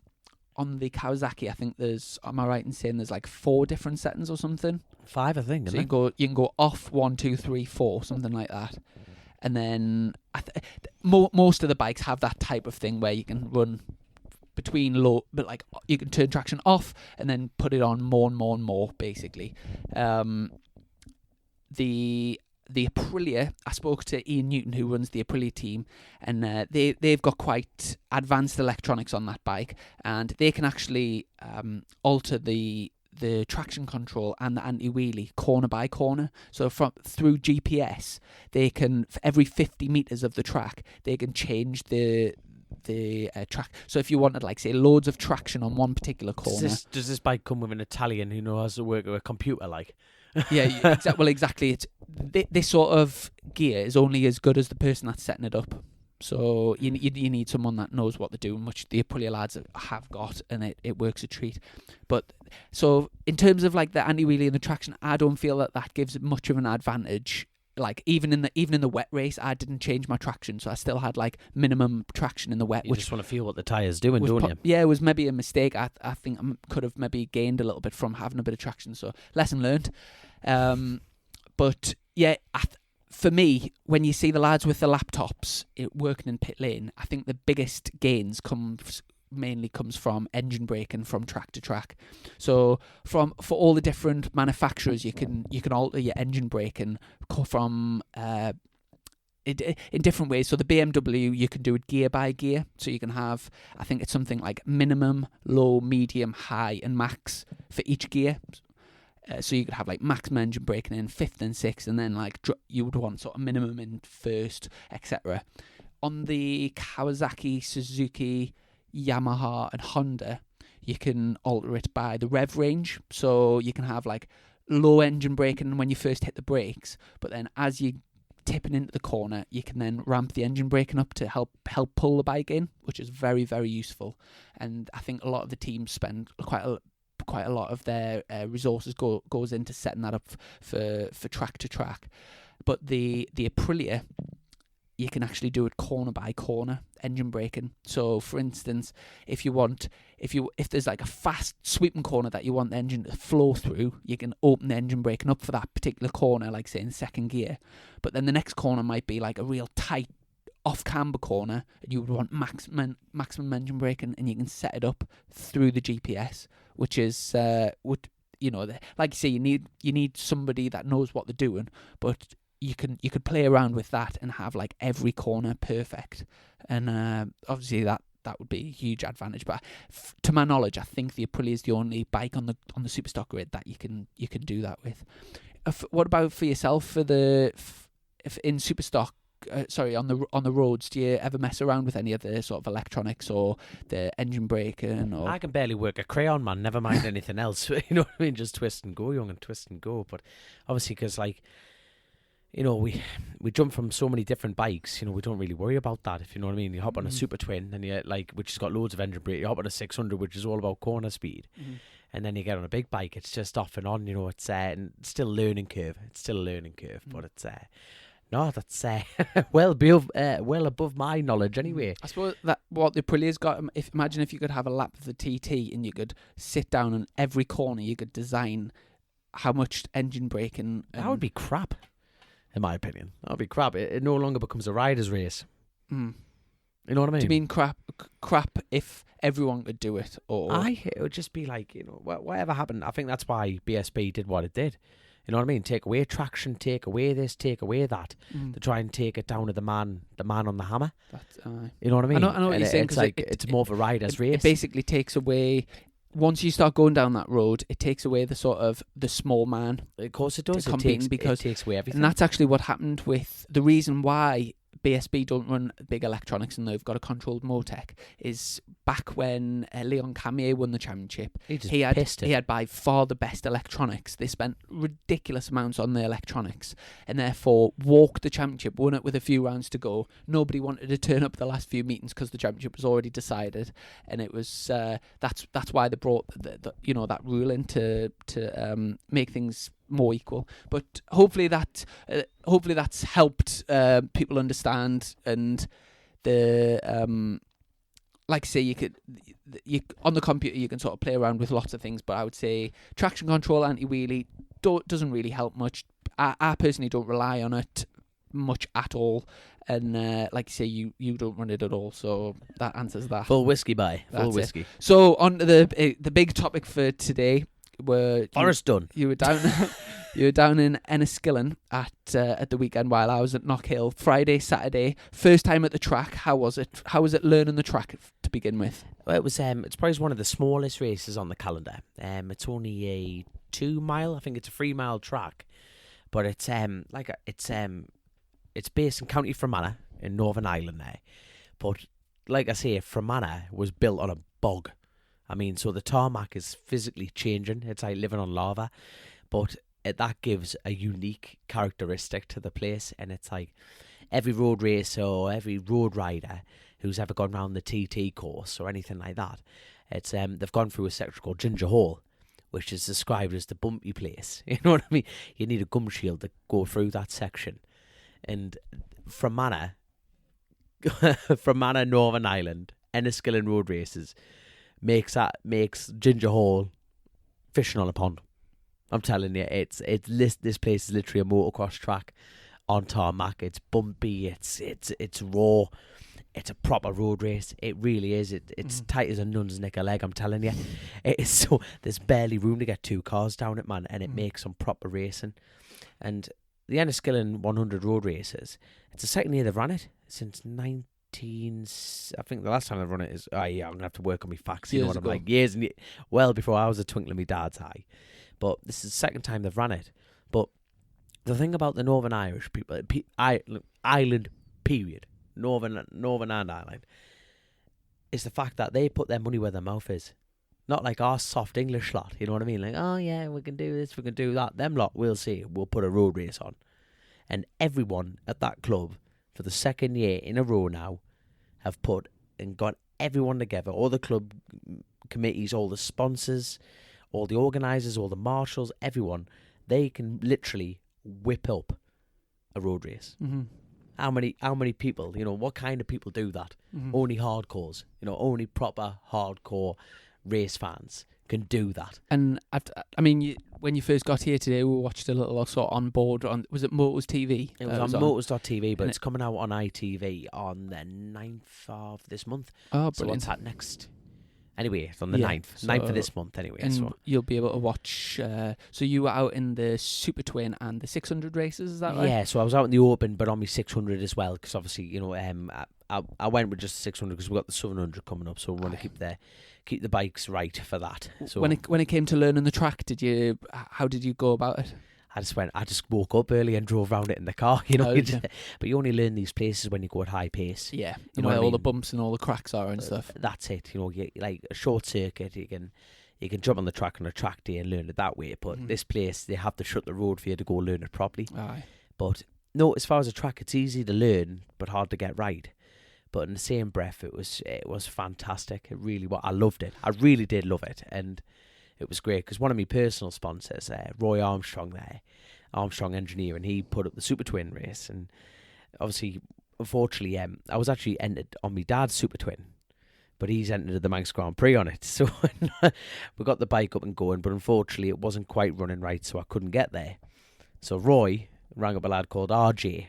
Kawasaki, I think am I right in saying there's 4 different settings or something? 5, I think. So you can go off 1, 2, 3, 4, something like that. And then most of the bikes have that type of thing where you can run between low, but you can turn traction off and then put it on more and more and more, basically. The Aprilia, I spoke to Ian Newton, who runs the Aprilia team, and they've got quite advanced electronics on that bike, and they can actually alter the traction control and the anti-wheelie corner by corner. So through GPS, they can, for every 50 meters of the track, they can change the track. So if you wanted, say, loads of traction on one particular corner, does this bike come with an Italian who knows how to work with a computer? Yeah, exactly. It's this sort of gear is only as good as the person that's setting it up. So you need someone that knows what they're doing, which the Aprilia lads have got, and it works a treat. But so in terms of the anti-wheelie and the traction, I don't feel that gives much of an advantage. Even in the wet race, I didn't change my traction, so I still had minimum traction in the wet. You just want to feel what the tyre's doing, don't you? Yeah, it was maybe a mistake. I think I could have maybe gained a little bit from having a bit of traction. So lesson learned. But yeah, for me, when you see the lads with the laptops working in pit lane, I think the biggest gains mainly comes from engine braking from track to track. So for all the different manufacturers, you can alter your engine braking from in different ways. So the BMW, you can do it gear by gear. So you can have, I think it's something like minimum, low, medium, high, and max for each gear. So you could have like maximum engine braking in fifth and sixth, and then like you would want sort of minimum in first, etc. On the Kawasaki, Suzuki, Yamaha, and Honda, you can alter it by the rev range. So you can have like low engine braking when you first hit the brakes, but then as you tipping into the corner, you can then ramp the engine braking up to help pull the bike in, which is very, very useful. And I think a lot of the teams spend quite a lot of their resources goes into setting that up for track to track. But the Aprilia, you can actually do it corner by corner engine braking. So for instance, if there's like a fast sweeping corner that you want the engine to flow through, you can open the engine braking up for that particular corner, like say in second gear. But then the next corner might be like a real tight off camber corner, and you would want maximum engine braking, and you can set it up through the GPS, which is like you say, you need somebody that knows what they're doing, but you could play around with that and have like every corner perfect, and obviously that would be a huge advantage. But to my knowledge, I think the Aprilia is the only bike on the Superstock grid that you can do that with. What about for yourself for if in Superstock? On the roads, do you ever mess around with any of the sort of electronics or the engine braking? Or I can barely work a crayon, man. Never mind anything else. You know what I mean? Just twist and go, young, and twist and go. But obviously, because like, you know, we jump from so many different bikes. You know, we don't really worry about that. If you know what I mean, you hop on a Super Twin, and you which has got loads of engine brake. You hop on a 600, which is all about corner speed, and then you get on a big bike. It's just off and on. You know, it's still a learning curve. But it's. No, that's well above my knowledge anyway. I suppose that what the Aprilia's got. Imagine if you could have a lap of the TT and you could sit down on every corner. You could design how much engine braking. That would be crap, in my opinion. That would be crap. It no longer becomes a rider's race. You know what I mean? Do you mean crap if everyone could do it? Or it would just be like, you know, whatever happened. I think that's why BSB did what it did. You know what I mean? Take away traction, take away this, take away that, to try and take it down to the man on the hammer. You know what I mean? I know what you're saying. It's like it's more of a rider's race. It basically takes away. Once you start going down that road, it takes away the sort of the small man. Of course it does. It takes away everything. And that's actually what happened with the reason why BSB don't run big electronics and they've got a controlled Motec is back when Leon Camier won the championship. He had by far the best electronics. They spent ridiculous amounts on the electronics and therefore walked the championship, won it with a few rounds to go. Nobody wanted to turn up the last few meetings because the championship was already decided, and it was that's why they brought that rule in to make things more equal. But hopefully that's helped people understand, and the like I say, you on the computer you can sort of play around with lots of things, but I would say traction control, anti-wheelie doesn't really help much. I personally don't rely on it much at all, and like you say, you don't run it at all, so that answers that. Full whiskey. So on to the big topic for today. Forest Dunn. You were down in Enniskillen at the weekend while I was at Knockhill. Friday, Saturday, first time at the track. How was it? How was it learning the track to begin with? Well, it was it's probably one of the smallest races on the calendar. It's only a 2 mile. I think it's a 3 mile track, but it's based in County Fermanagh in Northern Ireland there. But like I say, Fermanagh was built on a bog. I mean, so the tarmac is physically changing. It's like living on lava. But that gives a unique characteristic to the place. And it's like every road racer or every road rider who's ever gone round the TT course or anything like that, it's they've gone through a section called Ginger Hole, which is described as the bumpy place. You know what I mean? You need a gum shield to go through that section. And Fermanagh, Northern Ireland, Enniskillen Road Races, makes Ginger Hole fishing on a pond. I'm telling you, this place is literally a motocross track on tarmac. It's bumpy, it's raw, it's a proper road race. It really is. It's tight as a nun's neck of leg. I'm telling you, it is. So there's barely room to get 2 cars down it, man, and it makes some proper racing. And the Enniskillen 100 Road Races, it's the second year they've run it since 19... I think the last time they've run it is... Oh, yeah, I'm going to have to work on my facts. You know what I'm like? Years and years. Well before I was a twinkle in my dad's eye. But this is the second time they've run it. But the thing about the Northern Irish people... Ireland, period. Northern and Ireland... is the fact that they put their money where their mouth is. Not like our soft English lot, you know what I mean? Like, oh yeah, we can do this, we can do that. Them lot, we'll see, we'll put a road race on. And everyone at that club, for the second year in a row now, have put and got everyone together, all the club committees, all the sponsors, all the organisers, all the marshals, everyone. They can literally whip up a road race. Mm-hmm. How many people, what kind of people do that? Mm-hmm. Only hardcores, only proper hardcore race fans can do that. And when you first got here today, we watched a little sort of on board on, was it Motors TV? It was on Motors.tv, but it's coming out on ITV on the 9th of this month. Oh, brilliant. So what's that next? Anyway, it's on the 9th of this month anyway. And so you'll be able to watch, so you were out in the Super Twin and the 600 races, is that right? Yeah, so I was out in the Open, but on my 600 as well, because obviously, I went with just the 600 because we've got the 700 coming up, so we want to keep the bikes right for that. So when it came to learning the track, how did you go about it? I just woke up early and drove around it in the car, but you only learn these places when you go at high pace. Yeah, you know where what I all mean? the bumps and all the cracks are and stuff. That's it. Like a short circuit, you can jump on the track on a track day and learn it that way. But this place, they have to shut the road for you to go learn it properly. Aye. But no, as far as a track, it's easy to learn, but hard to get right. But in the same breath, it was fantastic. It really was. I loved it. I really did love it, and it was great because one of my personal sponsors, Roy Armstrong, Armstrong Engineering, he put up the Super Twin race, and obviously, unfortunately, I was actually entered on my dad's Super Twin, but he's entered the Manx Grand Prix on it. So we got the bike up and going, but unfortunately, it wasn't quite running right, so I couldn't get there. So Roy rang up a lad called RJ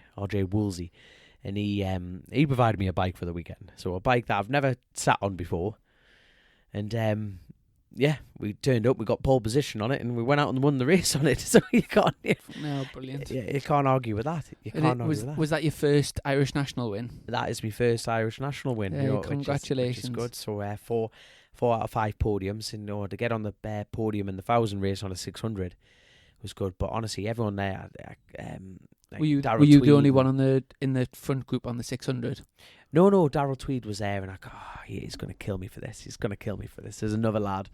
Woolsey. And he provided me a bike for the weekend. So a bike that I've never sat on before. And we turned up, we got pole position on it, and we went out and won the race on it. So you can't... No, brilliant. Yeah, you can't argue with that. Was that your first Irish national win? That is my first Irish national win. Congratulations. Which is good. So 4 out of 5 podiums. And to get on the podium in the 1,000 race on a 600 was good. But honestly, everyone there... were you the only one in the front group on the 600? No, Darryl Tweed was there, and he's going to kill me for this. He's going to kill me for this. There's another lad.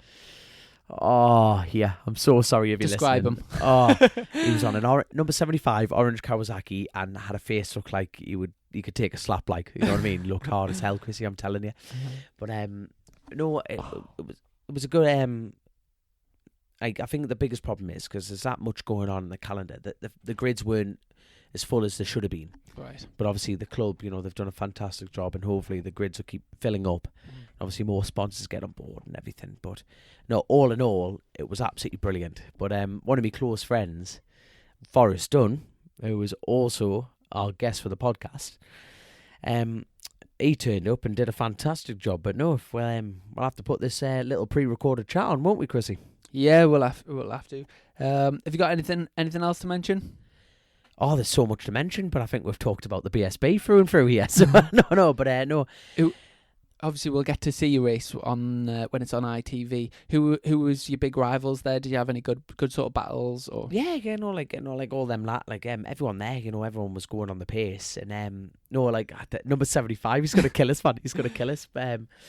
Oh, yeah. I'm so sorry if you're listening. Describe him. Oh, he was on an number 75 orange Kawasaki and had a face look like you could take a slap, like, you know what I mean? Looked hard as hell, Chrissy, I'm telling you. But no, it was a good. I think the biggest problem is because there's that much going on in the calendar that the grids weren't as full as they should have been. Right. But obviously the club, they've done a fantastic job, and hopefully the grids will keep filling up. Obviously more sponsors get on board and everything. But no, all in all, it was absolutely brilliant. But one of my close friends, Forest Dunn, who was also our guest for the podcast, he turned up and did a fantastic job. But no, we'll have to put this little pre-recorded chat on, won't we, Chrissy? Yeah, we'll have to. Have you got anything else to mention? Oh, there's so much to mention, but I think we've talked about the BSB through and through here. So no. Obviously, we'll get to see your race on when it's on ITV. Who was your big rivals there? Did you have any good sort of battles? Or like all them everyone there, everyone was going on the pace, and number 75, he's gonna kill us, man. He's gonna kill us.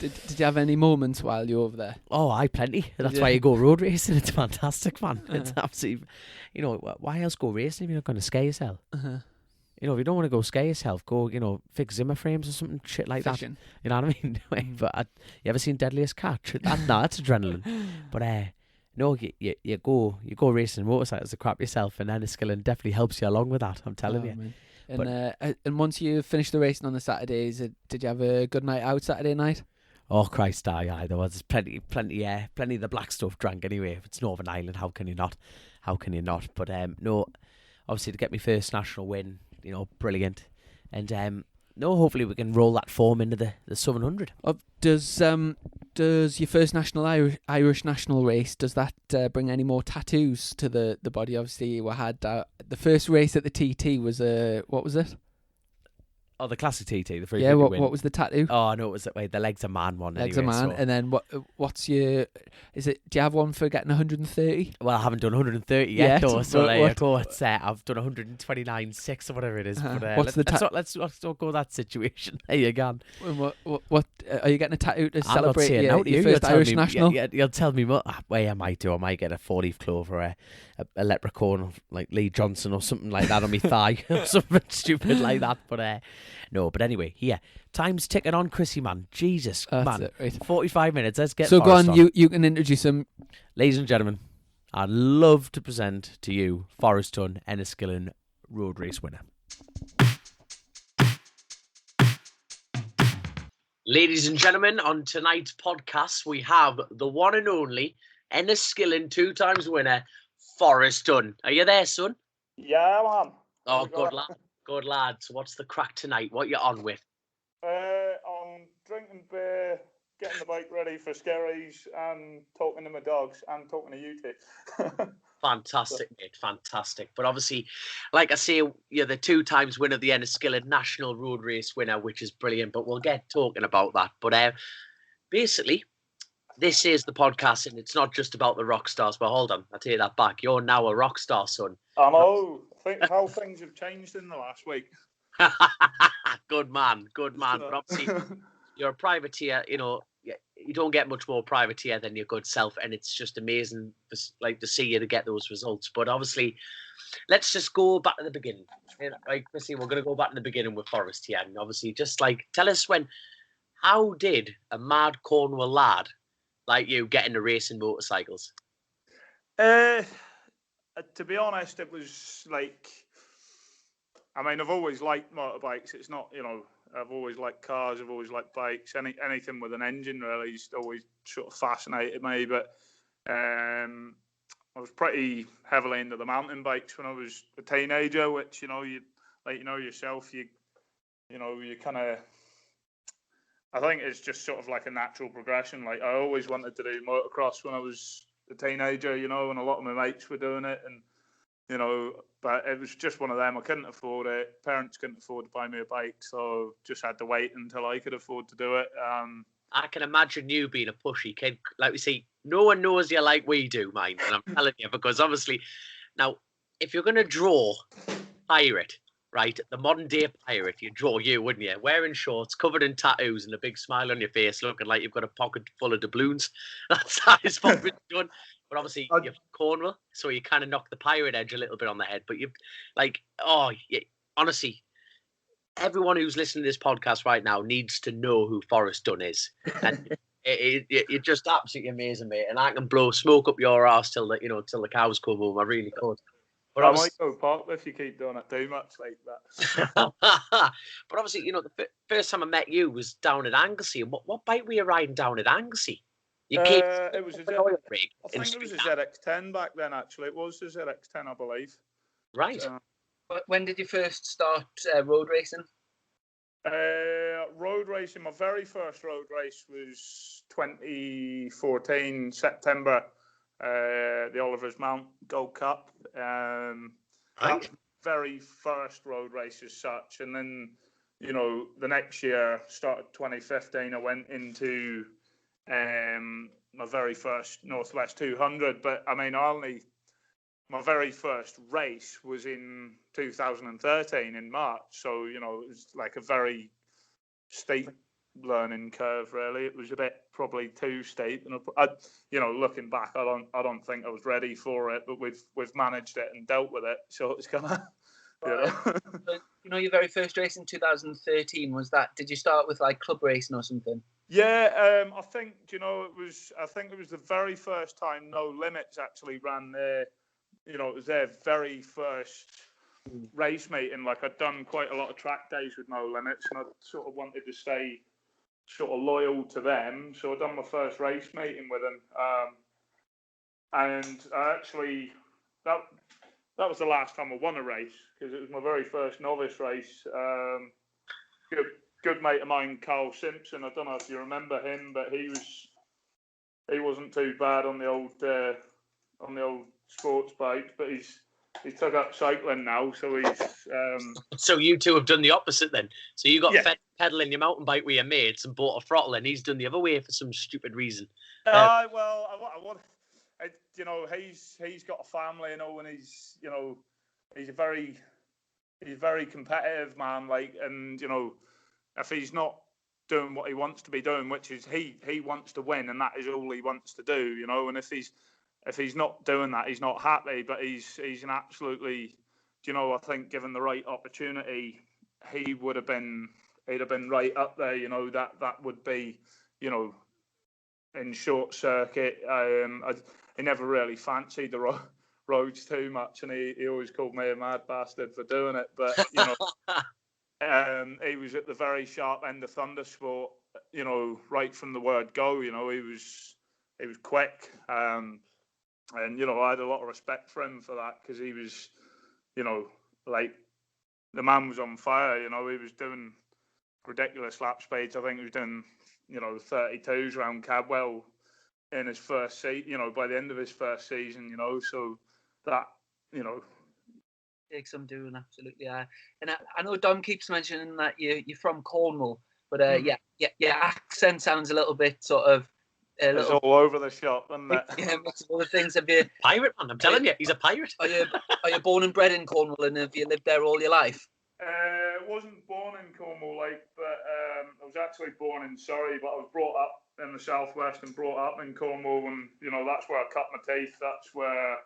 Did you have any moments while you were over there? Oh, plenty. That's why you go road racing. It's fantastic, man. It's absolutely, why else go racing if you're not going to scare yourself? If you don't want to go scare yourself, go, fix Zimmer frames or something, shit like Fishing. that. You know what I mean? But you ever seen Deadliest Catch? That's adrenaline. But no, you go racing motorcycles to crap yourself, and Enniskillen definitely helps you along with that. I'm telling you. Man. And once you finished the racing on the Saturdays, did you have a good night out Saturday night? Oh Christ, aye. There was plenty of the black stuff drank anyway. If it's Northern Ireland, how can you not? But no, obviously to get my first national win, brilliant. And no, hopefully we can roll that form into the 700. Does does your first national Irish national race, does that bring any more tattoos to the body? Obviously, you had the first race at the TT was what was it? Oh, the classic TT, the 350 Yeah, win. what was the tattoo? Oh no, it was the Legs of Man one. Legs anyway, of Man, so. and then what's your? Is it? Do you have one for getting 130? Well, I haven't done 130 yet, though. So but I've done 129.6 or whatever it is. But what's the let's not go that situation. There you go. What are you getting a tattoo to I'm celebrate not your first Irish national? You'll tell me what. Well, I might do. I might get a 4-leaf clover, a leprechaun like Lee Johnson or something like that on my thigh, or something stupid like that. But no. But anyway, here time's ticking on, Chrissy, man. Jesus, man. It, right. 45 minutes. Let's get. So Forest go on. You can introduce him, ladies and gentlemen. I'd love to present to you Forest Dunn, Enniskillen Road Race winner. Ladies and gentlemen, on tonight's podcast, we have the one and only Enniskillen 2-times winner, Forest Dunn. Are you there, son? Yeah, man. Oh, good lad. Good lad. So what's the crack tonight? What you on with? I'm drinking beer, getting the bike ready for scaries, and talking to my dogs, and talking to you two. Fantastic, mate. Fantastic. But obviously, like I say, you're the 2-times winner of the Enniskillen National Road Race winner, which is brilliant. But we'll get talking about that. But basically, this is the podcast, and it's not just about the rock stars. But hold on, I take that back. You're now a rock star, son. I know. Think how things have changed in the last week. Good man. But obviously, you're a privateer. You know, you don't get much more privateer than your good self, and it's just amazing, to see you to get those results. But obviously, let's just go back to the beginning. Like, Chrissy, we're going to go back to the beginning with Forest here, and obviously, just tell us how did a mad Cornwall lad like you get into racing motorcycles? To be honest, it was I've always liked motorbikes. It's not, I've always liked cars. I've always liked bikes. Anything with an engine really has always sort of fascinated me. But I was pretty heavily into the mountain bikes when I was a teenager. Which yourself, you kind of. I think it's just sort of like a natural progression. Like, I always wanted to do motocross when I was a teenager, and a lot of my mates were doing it, and but it was just one of them. I couldn't afford it. Parents couldn't afford to buy me a bike, so just had to wait until I could afford to do it. I can imagine you being a pushy kid. Like we see, no one knows you like we do, mate. And I'm telling you, because obviously, now, if you're going to draw pirate, right, the modern day pirate, you'd draw you, wouldn't you? Wearing shorts, covered in tattoos, and a big smile on your face, looking like you've got a pocket full of doubloons. That is what we've done. But obviously, you're from Cornwall, so you kind of knock the pirate edge a little bit on the head. But honestly, everyone who's listening to this podcast right now needs to know who Forest Dunn is. And you're just absolutely amazing, mate. And I can blow smoke up your arse till the cows come home. I really could. But I might go pop if you keep doing it too much like that. But obviously, the first time I met you was down at Anglesey. And what bike were you riding down at Anglesey? It was I think it was a ZX10 back then, actually. It was a ZX10, I believe. Right. When did you first start road racing? Road racing, my very first road race was 2014, September. The Oliver's Mount Gold Cup. Right. Very first road race as such. And then, the next year, started 2015, I went into my very first Northwest 200. But, my very first race was in 2013 in March. So, it was like a very steep learning curve, really. It was a bit probably too steep, and looking back, I don't think I was ready for it, but we've managed it and dealt with it, so it's kind of your very first race in 2013 was that? Did you start with club racing or something? Yeah, I think it was the very first time No Limits actually ran their, it was their very first race meeting. I'd done quite a lot of track days with No Limits, and I sort of wanted to stay sort of loyal to them, so I done my first race meeting with them, and I actually that was the last time I won a race, because it was my very first novice race. Good mate of mine, Carl Simpson. I don't know if you remember him, but he was too bad on the old sports bike, but he's took up cycling now, so he's. So you two have done the opposite then. So you got Yeah. fed pedaling your mountain bike with your mates and bought a throttle, and he's done the other way for some stupid reason. I want. You know, he's got a family, you know, and he's a very competitive man, like, and you know, if he's not doing what he wants to be doing, which is he wants to win, and that is all he wants to do, you know, and if he's not doing that, he's not happy. But he's an absolutely, you know, I think given the right opportunity, he'd have been right up there, you know. That would be, you know, in short circuit. He never really fancied the roads too much, and he always called me a mad bastard for doing it. But you know, he was at the very sharp end of Thundersport, you know, right from the word go. You know, he was quick, and you know, I had a lot of respect for him for that, because he was, you know, like, the man was on fire. You know, he was doing ridiculous lap speeds. I think he was doing, you know, 32s around Cadwell in his first season, you know, by the end of his first season, you know, so that, you know. Takes some doing, absolutely. And I know Dom keeps mentioning that you're from Cornwall, but yeah, your accent sounds a little bit sort of. It's all over the shop, isn't it? Yeah, mix of other things. Have you pirate man? I'm telling you, he's a pirate. Are you born and bred in Cornwall, and have you lived there all your life? Wasn't born in Cornwall, like, but I was actually born in Surrey, but I was brought up in the southwest and brought up in Cornwall, and you know, that's where I cut my teeth. That's where,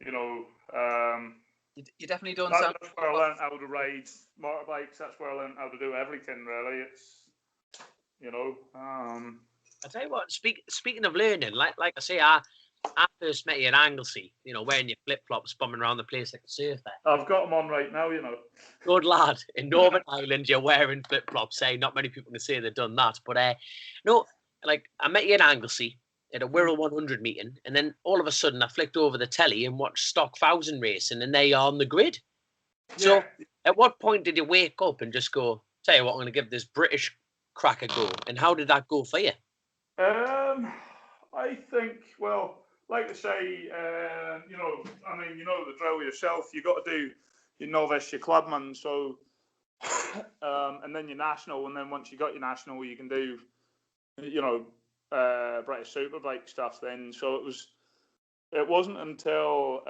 you know, you definitely don't that's sound. That's where I learned how to ride motorbikes. That's where I learned how to do everything. Really, it's, you know. I tell you what. Speaking of learning, like I say, I first met you in Anglesey, you know, wearing your flip-flops, bombing around the place like a surfer. I've got them on right now, you know. Good lad. In Northern Ireland, you're wearing flip-flops. Not many people can say they've done that. But, no, like, I met you in Anglesey at a Wirral 100 meeting, and then all of a sudden I flicked over the telly and watched Stock 1000 racing, and they are on the grid. Yeah. So at what point did you wake up and just go, tell you what, I'm going to give this British crack a go? And how did that go for you? I think, well, like I say, you know, I mean, you know the drill yourself. You got to do your novice, your clubman, so, and then your national, and then once you got your national, you can do, you know, British Superbike stuff. Then, so it wasn't until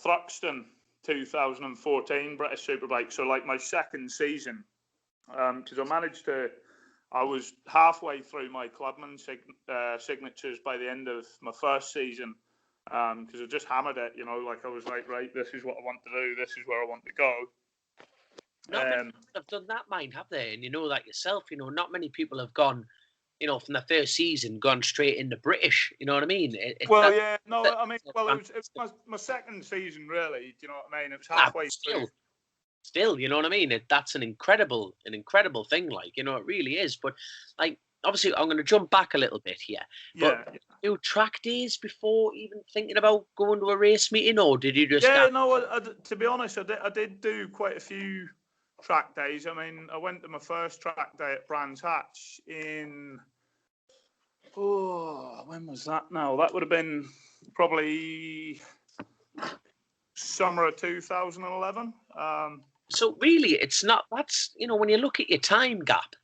Thruxton 2014 British Superbike, so like my second season, because I was halfway through my clubman signatures by the end of my first season, because I just hammered it, you know, like I was like, right, this is what I want to do, this is where I want to go. Not many people have done that, mind, have they? And you know that yourself, you know, not many people have gone, you know, from the first season, gone straight into British, you know what I mean? It was my second season, really, do you know what I mean? It was halfway through. Still, you know what I mean? That's an incredible thing, like, you know, it really is. But, like, obviously, I'm going to jump back a little bit here. But do track days before even thinking about going to a race meeting, or did you just... to be honest, I did do quite a few track days. I mean, I went to my first track day at Brands Hatch in... when was that now? That would have been probably summer of 2011. So really, it's not, that's, you know, when you look at your time gap,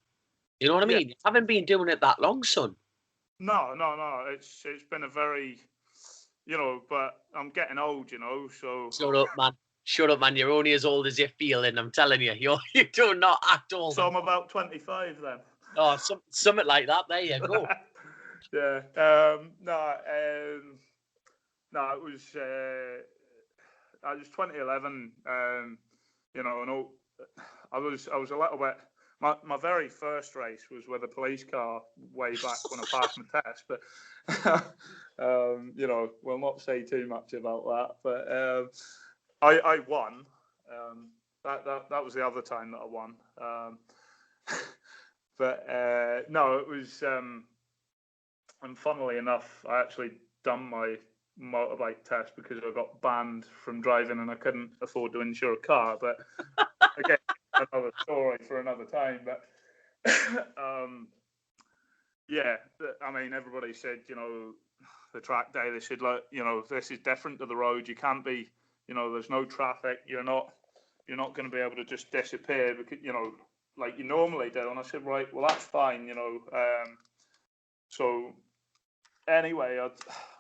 you know what I mean? You haven't been doing it that long, son. No. It's been a very, you know, but I'm getting old, you know, so. Shut up, man. You're only as old as you feel, and I'm telling you, you do not act old. So I'm about 25 then. Oh, something like that. There you go. Yeah. It was 2011. You know, and I was a little bit. My very first race was with a police car way back when I passed my test, but you know, we'll not say too much about that. But I won. That was the other time that I won. But no, it was. And funnily enough, I actually done my motorbike test because I got banned from driving and I couldn't afford to insure a car. But again, another story for another time. But yeah, I mean, everybody said, the track day, they said, like, this is different to the road. You can't be, there's no traffic. You're not going to be able to just disappear because, like you normally do. And I said, right, well, that's fine, So anyway,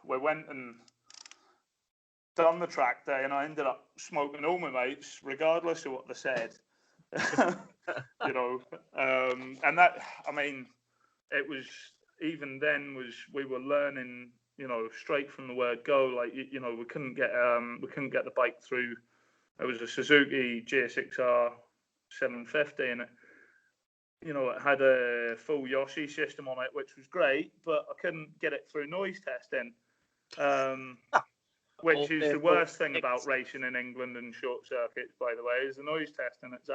we went and done the track day, and I ended up smoking all my mates, regardless of what they said. And that, I mean, it was, even then, we were learning, straight from the word go. Like, we couldn't get the bike through. It was a Suzuki GSX-R 750, and it had a full Yoshi system on it, which was great, but I couldn't get it through noise testing. Which is the worst thing about racing in England and short circuits, by the way, is the noise testing. It's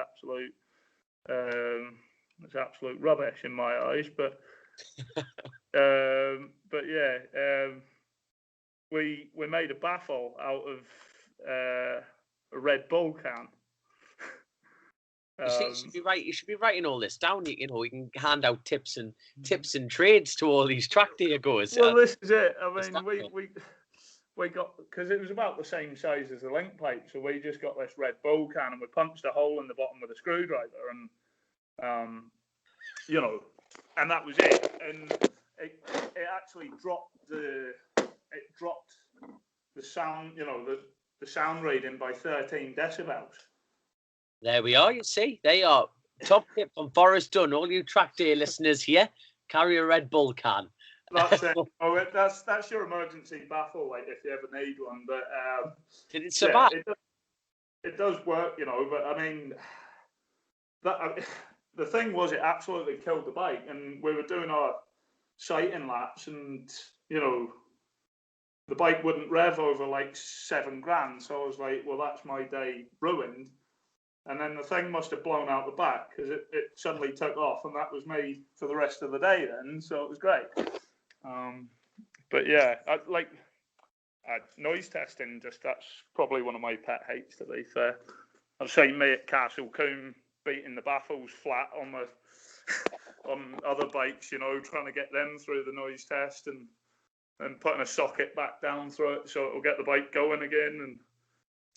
absolute rubbish in my eyes. But yeah, we made a baffle out of a Red Bull can. You should be writing all this down. You can hand out tips and trades to all these track day goers. Well, this is it. I mean, we got, because it was about the same size as the link pipe, so we just got this Red Bull can and we punched a hole in the bottom with a screwdriver, and and that was it. And it actually dropped the sound, the sound reading by 13 decibels. There we are. You see, they are top tip from Forest Dunn. All you track day listeners here, carry a Red Bull can. That's it. Oh, that's your emergency baffle, like, if you ever need one. But did it survive? Yeah, it does work, But I mean, the thing was, it absolutely killed the bike. And we were doing our sighting laps, and the bike wouldn't rev over like $7,000. So I was like, well, that's my day ruined. And then the thing must have blown out the back, because it suddenly took off, and that was me for the rest of the day then. So it was great. But yeah, noise testing, that's probably one of my pet hates, to be fair. I've seen me at Castle Combe beating the baffles flat on other bikes, trying to get them through the noise test, and putting a socket back down through it so it'll get the bike going again. And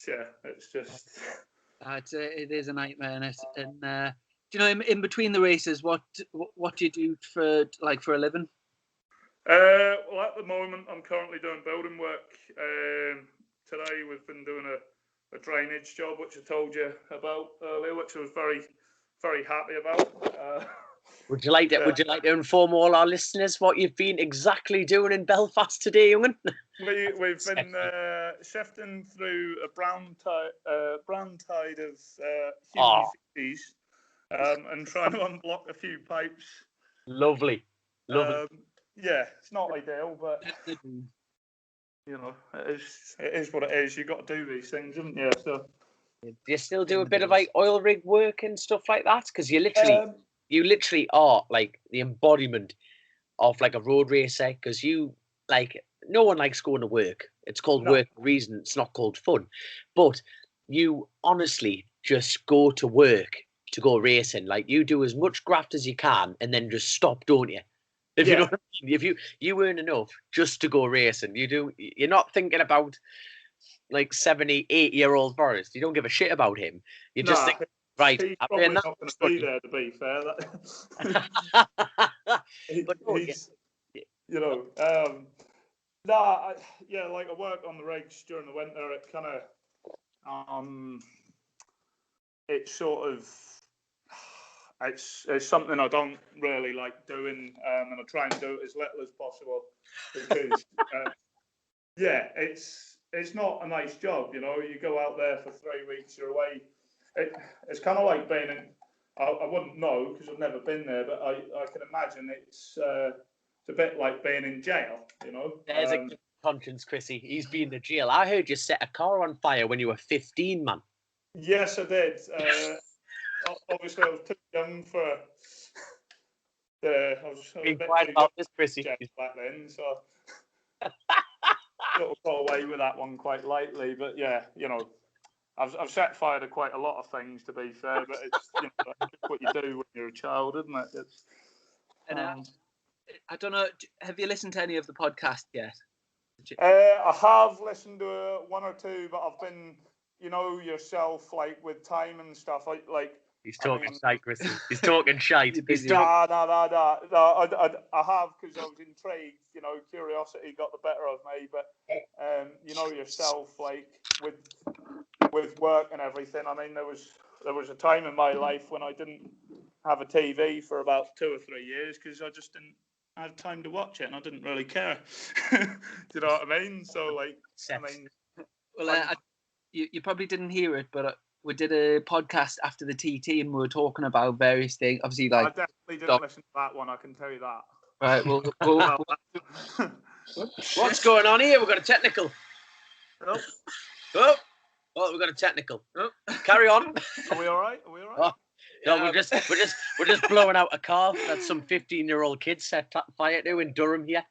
yeah, it's just... it is a nightmare. And do you know, in between the races, what do you do for a living? Well, at the moment, I'm currently doing building work. Today, we've been doing a drainage job, which I told you about earlier, which I was very, very happy about. Would you like to inform all our listeners what you've been exactly doing in Belfast today, young'un? We've been sifting through a brown tide of human feces, and trying to unblock a few pipes. Lovely. Yeah, it's not ideal, but it is what it is. You've got to do these things, haven't you? So, do you still do a bit of like oil rig work and stuff like that? Because you literally are like the embodiment of like a road racer. Because no one likes going to work. It's called work for a reason. It's not called fun. But you honestly just go to work to go racing. Like, you do as much graft as you can and then just stop, don't you? If you know what I mean. If you earn enough just to go racing, you're not thinking about like 70, 8-year-old Forrest. You don't give a shit about him. You just think, right, he's probably not going to be there, to be fair. I work on the rigs during the winter. It kind of, it's sort of, it's something I don't really like doing, and I try and do it as little as possible, because it's not a nice job. You go out there for 3 weeks, you're away. It's kind of like being in, I wouldn't know because I've never been there, but I can imagine it's a bit like being in jail. There's a good conscience, Chrissy. He's been in jail. I heard you set a car on fire when you were 15, man. Yes, I did. Obviously, I was too young for. I was a bit quiet about this, Chrissy. Back then, so sort of got away with that one quite lightly. But yeah, I've set fire to quite a lot of things, to be fair. But it's that's just what you do when you're a child, isn't it? I don't know. Have you listened to any of the podcast yet? I have listened to one or two, but I've been, yourself, like with time and stuff. Like He's talking shite, Chrissy. He's talking shite. He's talking. No. I have, because I was intrigued. Curiosity got the better of me. But yourself, like with work and everything. I mean, there was a time in my life when I didn't have a TV for about 2 or 3 years because I just didn't have time to watch it and I didn't really care. Do you know what I mean? So, like, well, you probably didn't hear it, but we did a podcast after the TT and we were talking about various things. Obviously, like, I definitely didn't listen to that one. I can tell you that. Right. Well, What's going on here? We've got a technical. Oh, we've got a technical. Oh. Carry on. Are we all right? Oh. No, we're just blowing out a car that some 15-year-old kid set fire to in Durham here.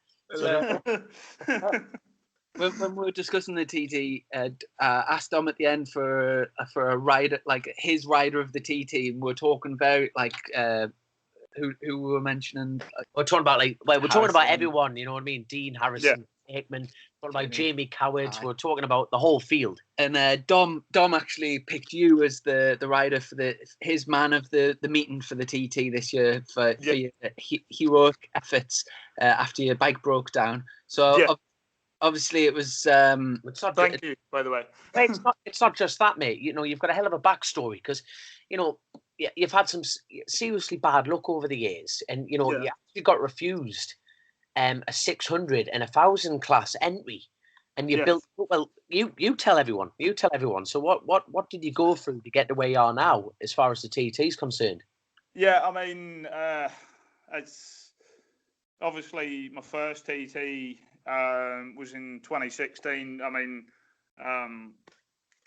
When we were discussing the TT, asked Dom at the end for a rider, like his rider of the TT, and we're talking very like who we were mentioning. We're talking about we're talking about everyone. You know what I mean? Dean Harrison, Hickman. Talking about Jamie Coward. We're talking about the whole field. And Dom actually picked you as the rider for his man of the meeting for the TT this year for your heroic efforts after your bike broke down. So obviously it was. Thank you, by the way. It's not just that, mate. You've got a hell of a backstory because, you've had some seriously bad luck over the years, and you actually got refused a 600 and 1,000 class entry, and you built. Well, you tell everyone. So what did you go through to get to where you are now, as far as the TT is concerned? Yeah, I mean, it's obviously my first TT was in 2016. I mean,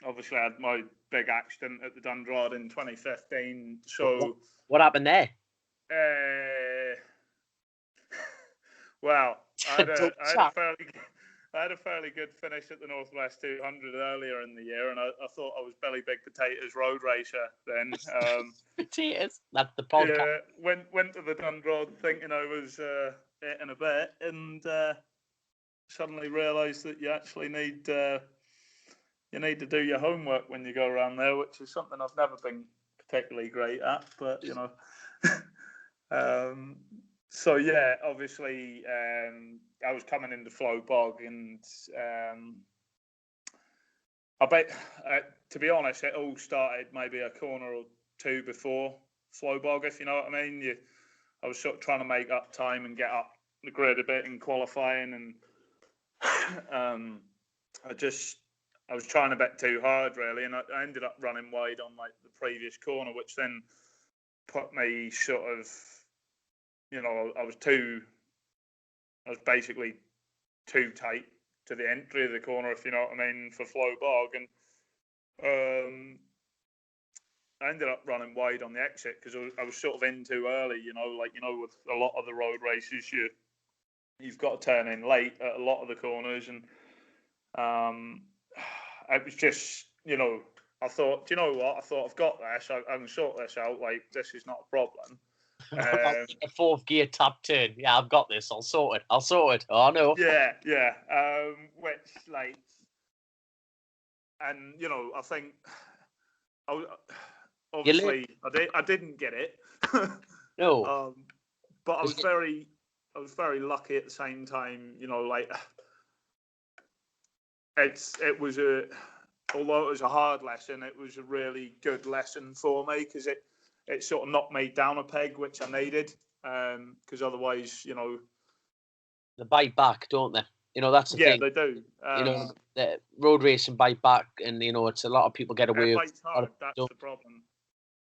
obviously I had my big accident at the Dundrod in 2015. So what happened there? Well, I had a fairly good finish at the Northwest 200 earlier in the year, and I thought I was belly big potatoes road racer then. Potatoes, that's the podcast. Yeah, went to the Dundrod thinking I was it in a bit, and suddenly realised that you actually need to do your homework when you go around there, which is something I've never been particularly great at, but So yeah, obviously, I was coming into Flow Bog, and I bet, to be honest, it all started maybe a corner or two before Flow Bog, if you know what I mean. I was sort of trying to make up time and get up the grid a bit in qualifying, and I was trying a bit too hard, really, and I ended up running wide on like the previous corner, which then put me sort of. I was basically too tight to the entry of the corner, if you know what I mean, for Flow Bog, and I ended up running wide on the exit because I was sort of in too early. With a lot of the road races, you've got to turn in late at a lot of the corners, and it was just, I thought, do you know what? I thought I've got this. I can sort this out. Like, this is not a problem. A fourth gear tap turn. Yeah, I've got this. I'll sort it. Oh no. Yeah. Which and I think obviously I didn't get it. No. But I was very lucky at the same time. Although it was a hard lesson, it was a really good lesson for me because it sort of knocked me down a peg, which I needed, because otherwise, they bite back, don't they? That's the thing. Yeah, they do. The road racing bite back, and it's a lot of people get away. It bites hard. That's the problem.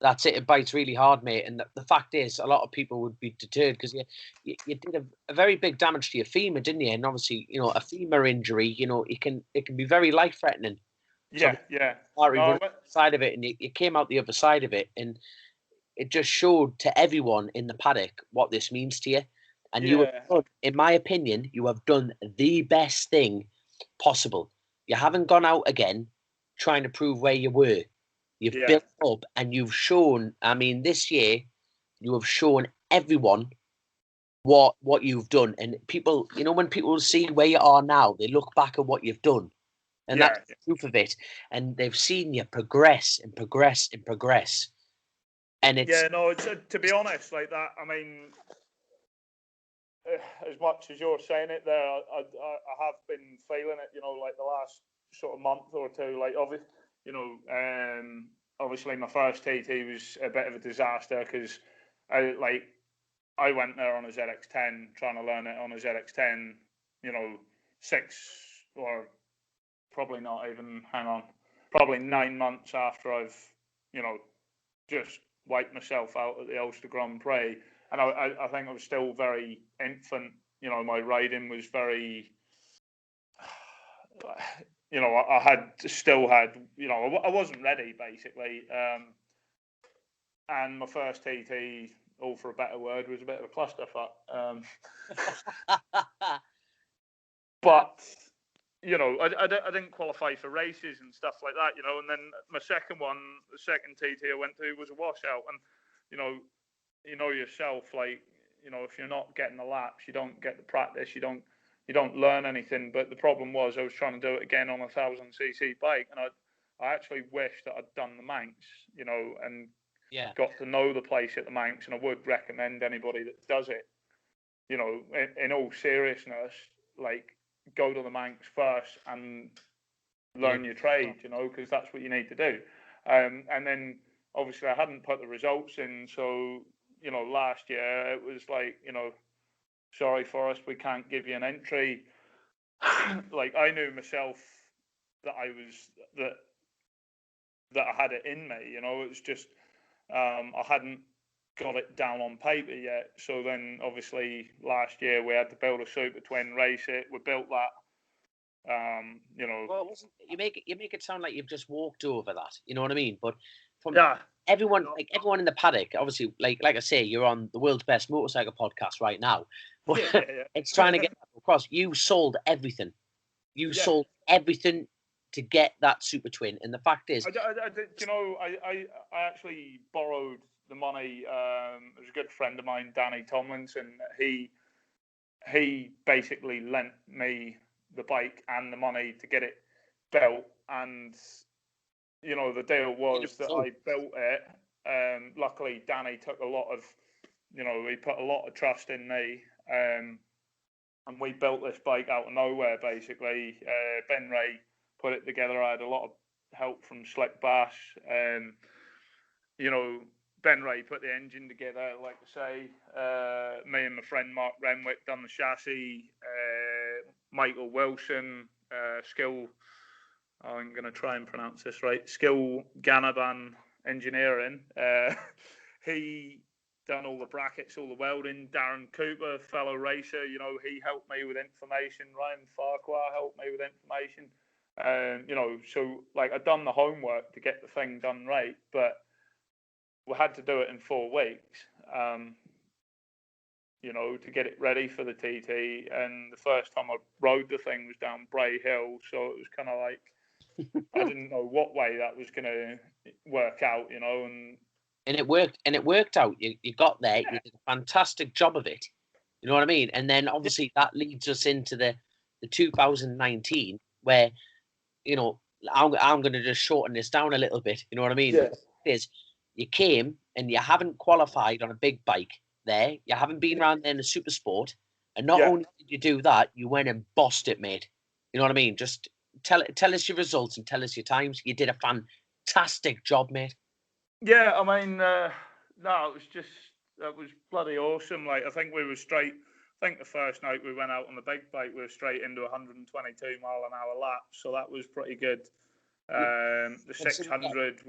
That's it. It bites really hard, mate. And the fact is, a lot of people would be deterred because you did a very big damage to your femur, didn't you? And obviously, a femur injury, it can be very life threatening. Yeah. Side of it, and you came out the other side of it, and it just showed to everyone in the paddock what this means to you. And you have done, in my opinion, you have done the best thing possible. You haven't gone out again trying to prove where you were. You've built up and you've shown, this year, you have shown everyone what you've done. And people, when people see where you are now, they look back at what you've done. And that's the proof of it. And they've seen you progress and progress and progress. And it's... Yeah, no, it's, to be honest, like that, I mean, as much as you're saying it there, I have been feeling it, like the last sort of month or two. Like, obviously my first TT was a bit of a disaster because I went there on a ZX10, trying to learn it on a ZX10, 6 or probably not even, probably 9 months after I've, just wiped myself out at the Ulster Grand Prix. And I think I was still very infant. My riding was very, I wasn't ready, basically. And my first TT, all for a better word, was a bit of a clusterfuck. But, I didn't qualify for races and stuff like that, and then my second TT I went to was a washout. And, yourself, if you're not getting the laps, you don't get the practice, you don't learn anything. But the problem was I was trying to do it again on a 1000cc bike, and I actually wish that I'd done the Manx, and got to know the place at the Manx. And I would recommend anybody that does it, in all seriousness, go to the Manx first and learn your trade, because that's what you need to do. And then obviously I hadn't put the results in, so last year it was sorry, Forest, we can't give you an entry. I knew myself that I had it in me, it was just I hadn't got it down on paper yet. So then obviously last year we had to build a Super Twin, race it. We built that. Well, you make it sound like you've just walked over that. You know what I mean? But from everyone in the paddock, obviously, like I say, you're on the world's best motorcycle podcast right now. But it's trying to get that across. You sold everything. You sold everything to get that Super Twin. And the fact is, I actually borrowed the money. It was a good friend of mine, Danny Tomlinson. He basically lent me the bike and the money to get it built. And the deal was that I built it. Luckily, Danny took a lot of, he put a lot of trust in me. And we built this bike out of nowhere, basically. Ben Ray put it together. I had a lot of help from Slick Bass. Ben Ray put the engine together, like I say. Me and my friend Mark Renwick done the chassis. Michael Wilson, I'm going to try and pronounce this right, Skill Ganaban Engineering. He done all the brackets, all the welding. Darren Cooper, fellow racer, he helped me with information. Ryan Farquhar helped me with information. So I'd done the homework to get the thing done right, but we had to do it in 4 weeks, to get it ready for the TT. And the first time I rode the thing was down Bray Hill, so it was kind of I didn't know what way that was going to work out, and it worked out. You got there. You did a fantastic job of it. You know what I mean? And then obviously that leads us into the 2019, where I'm going to just shorten this down a little bit. You know what I mean? Yeah. Is you came and you haven't qualified on a big bike there. You haven't been around there in a super sport. And not only did you do that, you went and bossed it, mate. You know what I mean? Just tell us your results and tell us your times. You did a fantastic job, mate. Yeah, I mean, no, that was bloody awesome. I think we were straight. I think the first night we went out on the big bike, we were straight into 122 mile an hour laps, so that was pretty good. The 600,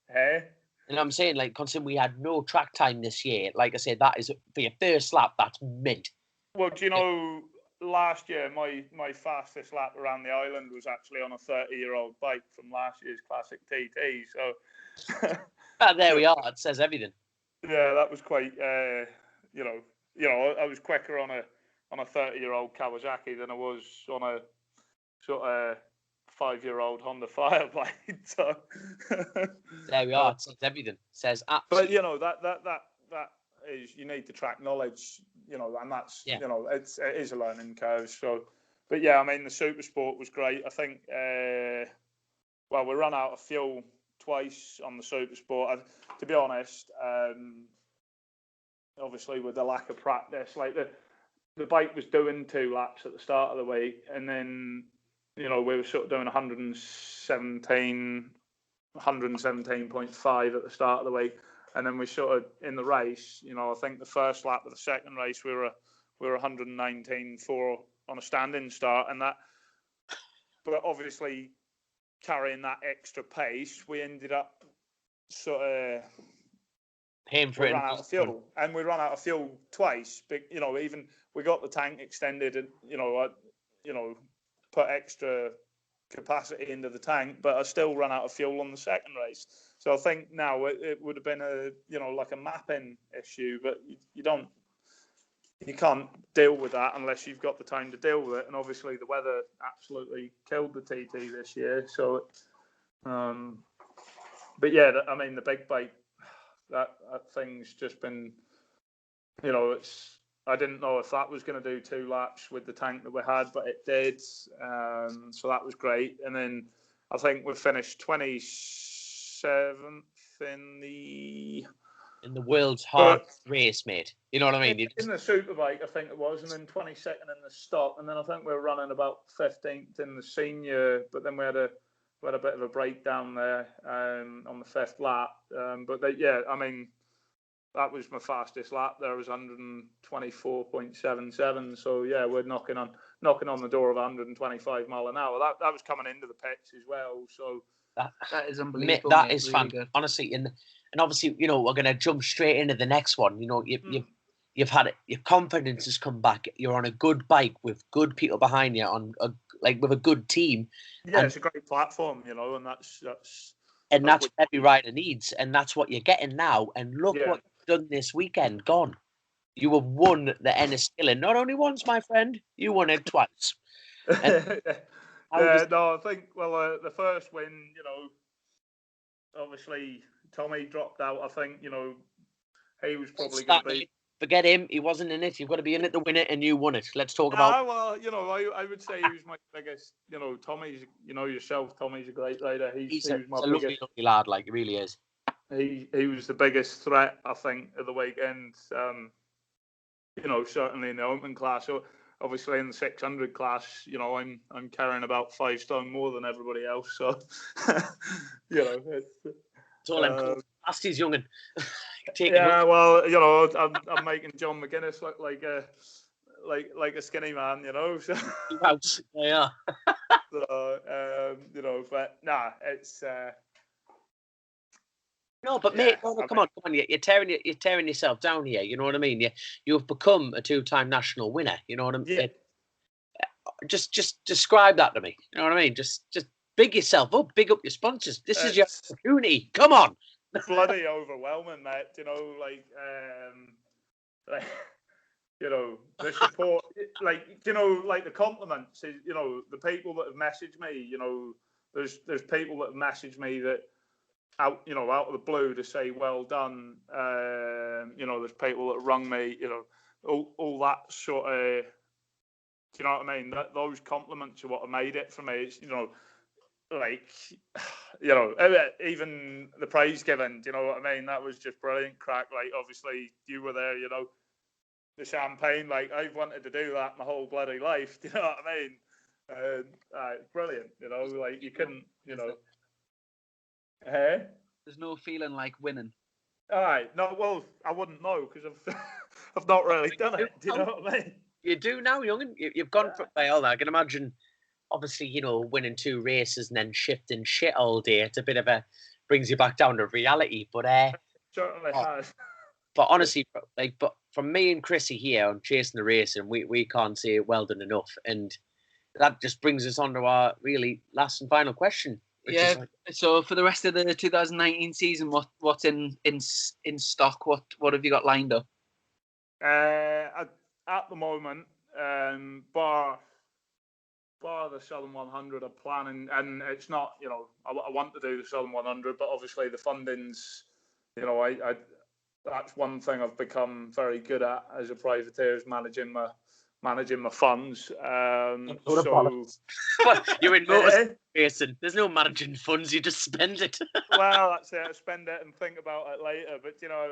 hey. And I'm saying, considering we had no track time this year, like I said, that is for your first lap. That's mint. Well, do you know, last year my fastest lap around the island was actually on a 30-year-old bike from last year's classic TT. So there we are. It says everything. Yeah, that was quite. I was quicker on a 30-year-old Kawasaki than I was on a sort of 5-year-old Honda Fireblade. So there we are. It says everything. It says absolutely. But that is, you need the track knowledge. and that's, Yeah. it is a learning curve. So, but yeah, I mean, the Supersport was great. I think, we ran out of fuel twice on the Supersport. To be honest, obviously with the lack of practice, like the bike was doing 2 laps at the start of the week, and then, we were sort of doing 117.5 at the start of the week. And then we sort of, in the race, I think the first lap of the second race, we were 119.4 on a standing start. But obviously carrying that extra pace, we ended up sort of paying for it. Ran out of fuel, and we ran out of fuel twice. But even we got the tank extended, and put extra capacity into the tank, but I still ran out of fuel on the second race. So I think now it would have been a like a mapping issue, but you can't deal with that unless you've got the time to deal with it. And obviously the weather absolutely killed the TT this year. So, but yeah, I mean the big bike, that thing's just been, I didn't know if that was going to do 2 laps with the tank that we had, but it did. So that was great. And then I think we finished 27th in the world's hardest race, mate. You know what I mean? In the Superbike, I think it was, and then 22nd in the stock, and then I think we were running about 15th in the senior. But then we had a bit of a breakdown there on the 5th lap. I mean, that was my fastest lap. There was 124.77. So yeah, we're knocking on the door of 125 mile an hour. That was coming into the pits as well. So that is unbelievable. That is really fun, honestly. And obviously, we're gonna jump straight into the next one. You've had it. Your confidence has come back. You're on a good bike with good people behind you, with a good team. Yeah, and it's a great platform, and that's what every rider needs, and that's what you're getting now. And look what you've done this weekend. Gone. You have won the Enniskillen not only once, my friend. You won it twice. I think the first win, obviously Tommy dropped out. I think he was probably going to be. Forget him. He wasn't in it. You've got to be in it to win it, and you won it. Let's talk about. Well, I would say he was my biggest. Tommy's. Yourself. Tommy's a great rider. He's my biggest. Lovely lad. Like, he really is. He was the biggest threat, I think, of the weekend. Certainly in the open class. So obviously in the 600 class, I'm carrying about 5 stone more than everybody else. So it's all fast he's youngin'. I'm making John McGuinness look like a skinny man, So yeah. But it's. No, but mate, come on! You're tearing yourself down here. You know what I mean? You've become a 2-time national winner. You know what I mean? Yeah. Just describe that to me. You know what I mean? Just big yourself up, big up your sponsors. This is your opportunity. Come on! Bloody overwhelming, mate. The support, the compliments. The people that have messaged me. There's people that have messaged me that. Out of the blue to say well done. There's people that rung me. All that sort of. Do you know what I mean? Those compliments are what have made it for me. It's even the praise given. Do you know what I mean? That was just brilliant crack. Like, obviously you were there. The champagne. Like, I've wanted to do that my whole bloody life. Do you know what I mean? Brilliant. You couldn't. Hey? There's no feeling like winning. All right. No, well, I wouldn't know because I've not really done it. Do you know what I mean? You do now, young'un. You've gone from well. I can imagine, obviously, winning 2 races and then shifting shit all day. It's a bit of brings you back down to reality. But certainly has. But honestly, but from me and Chrissy here on Chasing the Race, and we can't say well done enough. And that just brings us on to our really last and final question. So for the rest of the 2019 season, what's in stock? What have you got lined up? At the moment, bar the Southern 100, I'm planning, and it's not. I want to do the Southern 100, but obviously the funding's. that's one thing I've become very good at as a privateer, is managing my funds. So you're in motor racing. There's no managing funds. You just spend it. Well, that's it. I spend it and think about it later. But I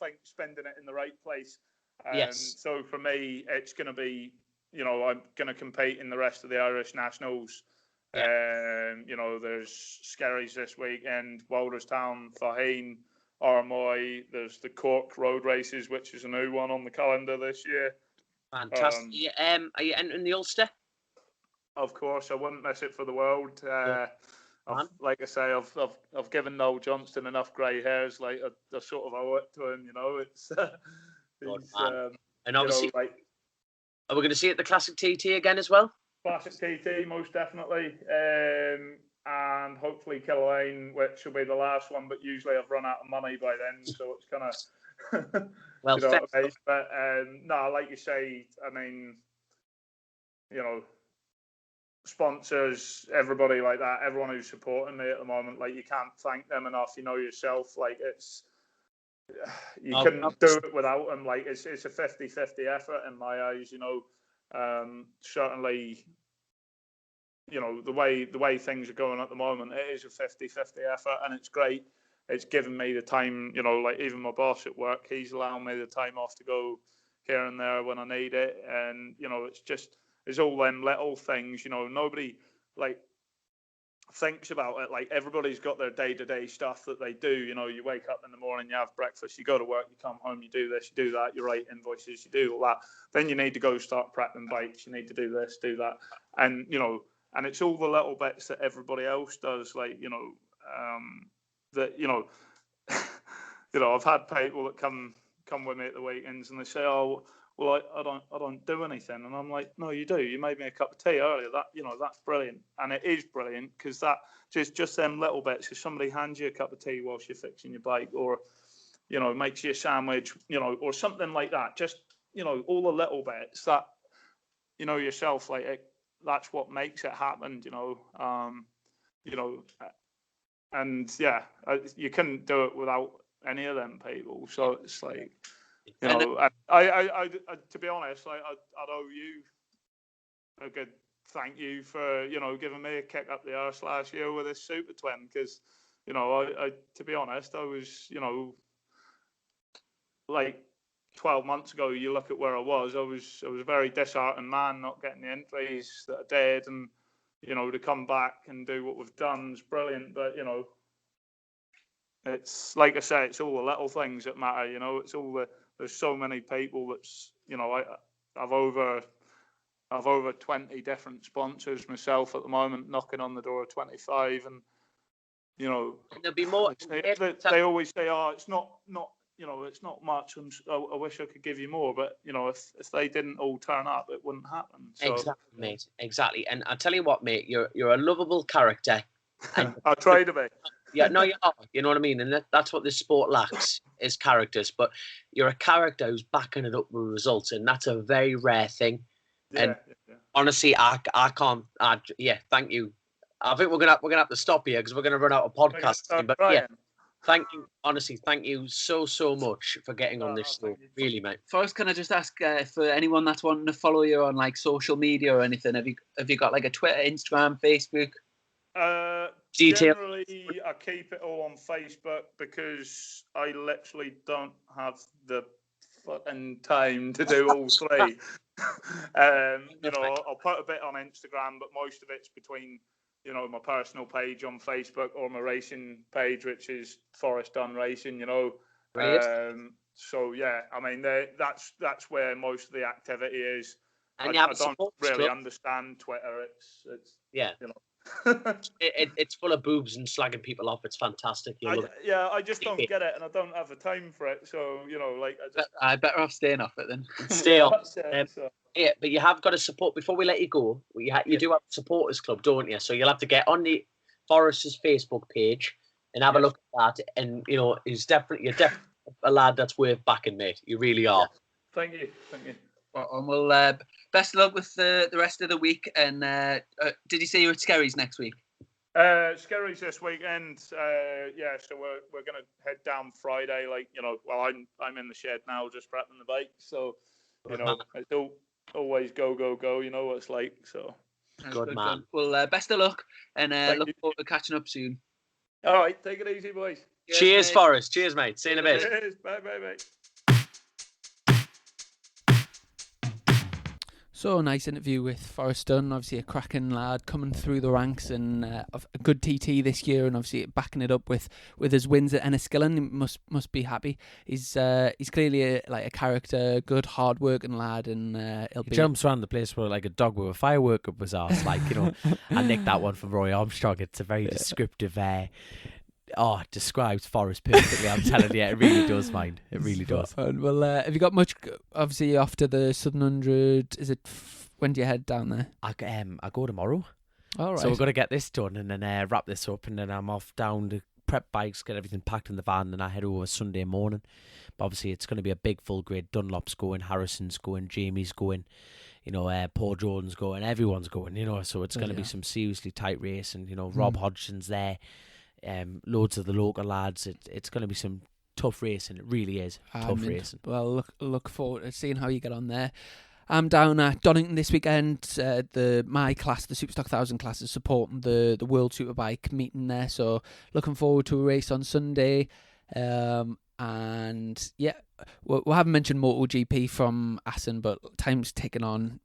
think spending it in the right place. Yes. So for me, it's going to be, I'm going to compete in the rest of the Irish Nationals. Yeah. There's Skerries this weekend, Walderstown, Fahine, Armoy. There's the Cork Road Races, which is a new one on the calendar this year. Fantastic. Are you entering the Ulster? Of course, I wouldn't miss it for the world. Like I say, I've given Noel Johnston enough grey hairs. Like I sort of owe it to him. It's and obviously, are we going to see it at the Classic TT again as well? Classic TT, most definitely, and hopefully Killaloe, which will be the last one. But usually I've run out of money by then, so it's kind of well. What I mean? But no, like you say, I mean, sponsors, everybody like that, everyone who's supporting me at the moment, like you can't thank them enough. Yourself, like you couldn't do it without them. Like it's a 50-50 effort in my eyes. Certainly, the way things are going at the moment, it is a 50-50 effort, and it's great. It's given me the time, like even my boss at work, he's allowing me the time off to go here and there when I need it, and it's all them little things. Nobody like thinks about it. Like everybody's got their day-to-day stuff that they do. You wake up in the morning, you have breakfast, you go to work, you come home, you do this, you do that, you write invoices, you do all that. Then you need to go start prepping bikes. You need to do this, do that, and and it's all the little bits that everybody else does. Like that I've had people that come with me at the weekends and they say, oh, well, I don't do anything, and I'm like, no, you do. You made me a cup of tea earlier. That's brilliant, and it is brilliant because that just them little bits. If somebody hands you a cup of tea whilst you're fixing your bike, or makes you a sandwich, or something like that, just all the little bits that yourself, like that's what makes it happen. And yeah, you couldn't do it without any of them people. So it's like. I to be honest, like I'd owe you a good thank you for giving me a kick up the arse last year with this Super Twin, because I to be honest, I was like 12 months ago. You look at where I was a very disheartened man, not getting the entries that I did, and to come back and do what we've done is brilliant. But it's like I say, it's all the little things that matter. It's all there's so many people that's I've over 20 different sponsors myself at the moment, knocking on the door of 25, and there'll be more. They always say, oh, it's not it's not much, and I wish I could give you more, but if they didn't all turn up, it wouldn't happen. So, exactly, mate. Exactly. And I tell you what, mate, you're a lovable character. And I try to be. Yeah, no, you are. You know what I mean? And that's what this sport lacks, is characters. But you're a character who's backing it up with results, and that's a very rare thing. Yeah, and honestly, I can't. Thank you. I think we're gonna have to stop here because we're gonna run out of podcasting. But yeah, thank you. Honestly, thank you so much for getting on this show. Really, mate. First, can I just ask for anyone that's wanting to follow you on like social media or anything? Have you got like a Twitter, Instagram, Facebook? Generally, I keep it all on Facebook because I literally don't have the fucking time to do all three. I'll put a bit on Instagram, but most of it's between my personal page on Facebook or my racing page, which is Forest Dunn Racing. So yeah, I mean that's where most of the activity is. And I don't really understand Twitter. It's yeah. It's full of boobs and slagging people off. It's fantastic. I just don't get it, and I don't have the time for it. So I better off staying off it then. Stay off. Yeah, but you have got to support before we let you go. You do have a supporters club, don't you? So you'll have to get on the Forest's Facebook page and have a look at that. And you're definitely a lad that's worth backing, mate. You really are. Thank you. And we'll best of luck with the rest of the week. And did you say you're at Skerries next week? Skerry's this weekend. So we're gonna head down Friday. I'm in the shed now, just prepping the bike. So, it's always go. You know what it's like. So, good man. Well, best of luck, and look forward to catching up soon. All right, take it easy, boys. Cheers, Forrest. Cheers, mate. See you in a bit. Cheers. Bye. So, nice interview with Forest Dunn, obviously a cracking lad coming through the ranks and a good TT this year, and obviously backing it up with his wins at Enniskillen. He must be happy. He's clearly a character, good, hard-working lad, and he jumps around the place like a dog with a firework up his arse. I nicked that one from Roy Armstrong. It's a very descriptive. Describes Forrest perfectly. I'm telling you, it really does, mind. It really does. Well, have you got much? Obviously, after the Southern 100, is it? When do you head down there? I go tomorrow. All right. So we've got to get this done and then wrap this up, and then I'm off down to prep bikes, get everything packed in the van, and I head over Sunday morning. But obviously, it's going to be a big full grade. Dunlop's going, Harrison's going, Jamie's going. Paul Jordan's going. Everyone's going. So it's going to be some seriously tight race, and Rob Hodgson's there. Loads of the local lads. It's going to be some tough racing. It really is tough racing. Well, look forward to seeing how you get on there. I'm down at Donington this weekend. My class, the Superstock 1000 class, is supporting the World Superbike meeting there. So looking forward to a race on Sunday. And yeah, we haven't mentioned MotoGP from Assen, but time's ticking on.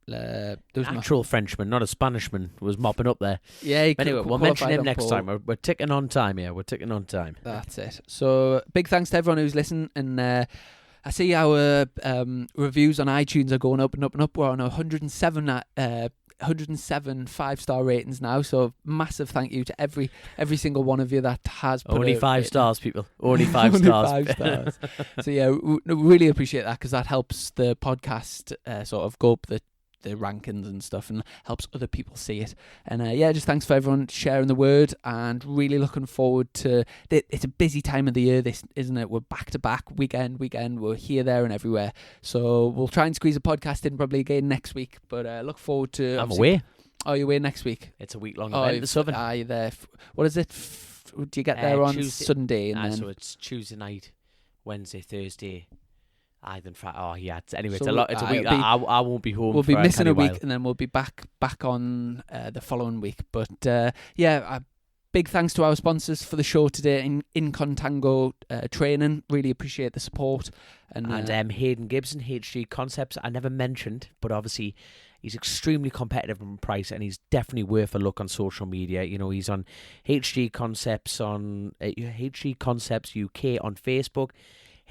Actual Frenchman, not a Spanishman, was mopping up there. Yeah, anyway, we'll mention him next time. We're ticking on time here. We're ticking on time. That's it. So big thanks to everyone who's listening, and I see our reviews on iTunes are going up and up and up. We're on 107 5-star ratings now, so massive thank you to every single one of you that has put only 5 stars, people. Only 5 stars. 5 stars. So yeah, we really appreciate that, because that helps the podcast sort of go up the rankings and stuff, and helps other people see it. And just thanks for everyone sharing the word, and really looking forward to it's a busy time of the year, this, isn't it? We're back to back, weekend, we're here, there and everywhere, so we'll try and squeeze a podcast in probably again next week, but look forward to. I'm away. Oh, you're away next week? It's a week-long event, the Southern. Are you there? What is it? Do you get there on Tuesday, Sunday? And then... So it's Tuesday night, Wednesday, Thursday, then Friday. Oh yeah. Anyway, so it's a lot. It's a week. I won't be home. We'll be missing a week, while. and then we'll be back on the following week. But big thanks to our sponsors for the show today, in Contango Training. Really appreciate the support. And Hayden Gibson, HG Concepts. I never mentioned, but obviously he's extremely competitive in price, and he's definitely worth a look on social media. He's on HG Concepts on HG Concepts UK on Facebook.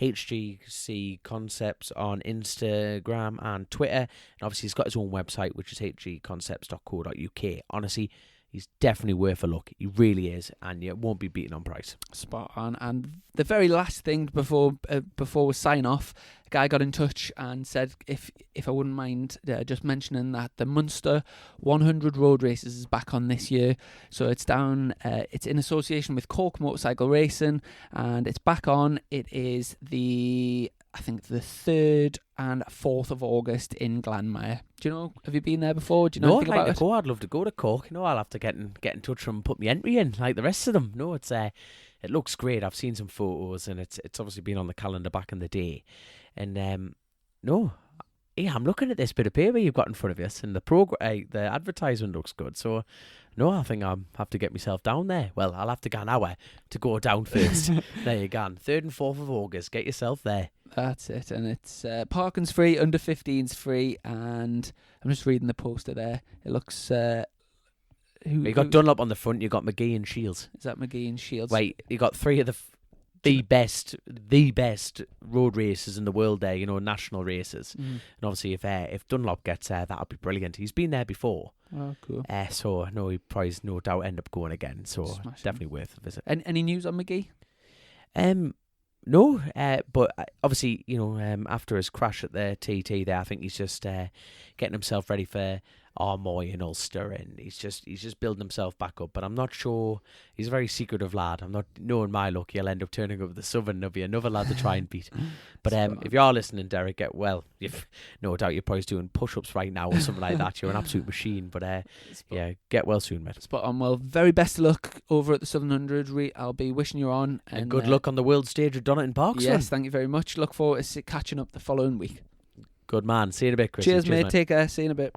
HGC Concepts on Instagram and Twitter, and obviously he's got his own website, which is hgconcepts.co.uk. Honestly, he's definitely worth a look. He really is, and it won't be beaten on price. Spot on. And the very last thing before we sign off, a guy got in touch and said if I wouldn't mind just mentioning that the Munster 100 Road Races is back on this year. So it's down. It's in association with Cork Motorcycle Racing, and it's back on. It is the 3rd and 4th of August in Glanmire. Do you know? Have you been there before? Do you know anything about it? I'd love to go to Cork. I'll have to get in touch with them and put my entry in like the rest of them. No, it looks great. I've seen some photos, and it's obviously been on the calendar back in the day. And I'm looking at this bit of paper you've got in front of us, and the advertisement looks good. So, no, I think I'll have to get myself down there. Well, I'll have to go an hour to go down first. There you go. 3rd and 4th of August. Get yourself there. That's it. And it's parking's free, under 15's free, and I'm just reading the poster there. It looks... you got Dunlop on the front, you got McGee and Shields. Is that McGee and Shields? Wait, you got 3 of the best road races in the world there, national races. And obviously if Dunlop gets there, that'll be brilliant. He's been there before. Oh, cool. So no, he probably no doubt end up going again. So Smashing. Definitely worth a visit. Any news on McGee? No, but obviously, after his crash at the TT there, I think he's just getting himself ready for Armoy in Ulster, and he's just building himself back up. But I'm not sure. He's a very secretive lad. I'm not knowing my luck. He'll end up turning up the Southern. There'll be another lad to try and beat. But if you are listening, Derek, you've no doubt you're probably doing push-ups right now or something like that. You're an absolute machine. But yeah, get well soon, mate. Spot on. Well, very best of luck over at the Southern 100. I'll be wishing you on. And good luck on the world stage of Donington Park. Yes, thank you very much. Look forward to catching up the following week. Good man. See you in a bit, Chris. Cheers, mate. Take care. See you in a bit.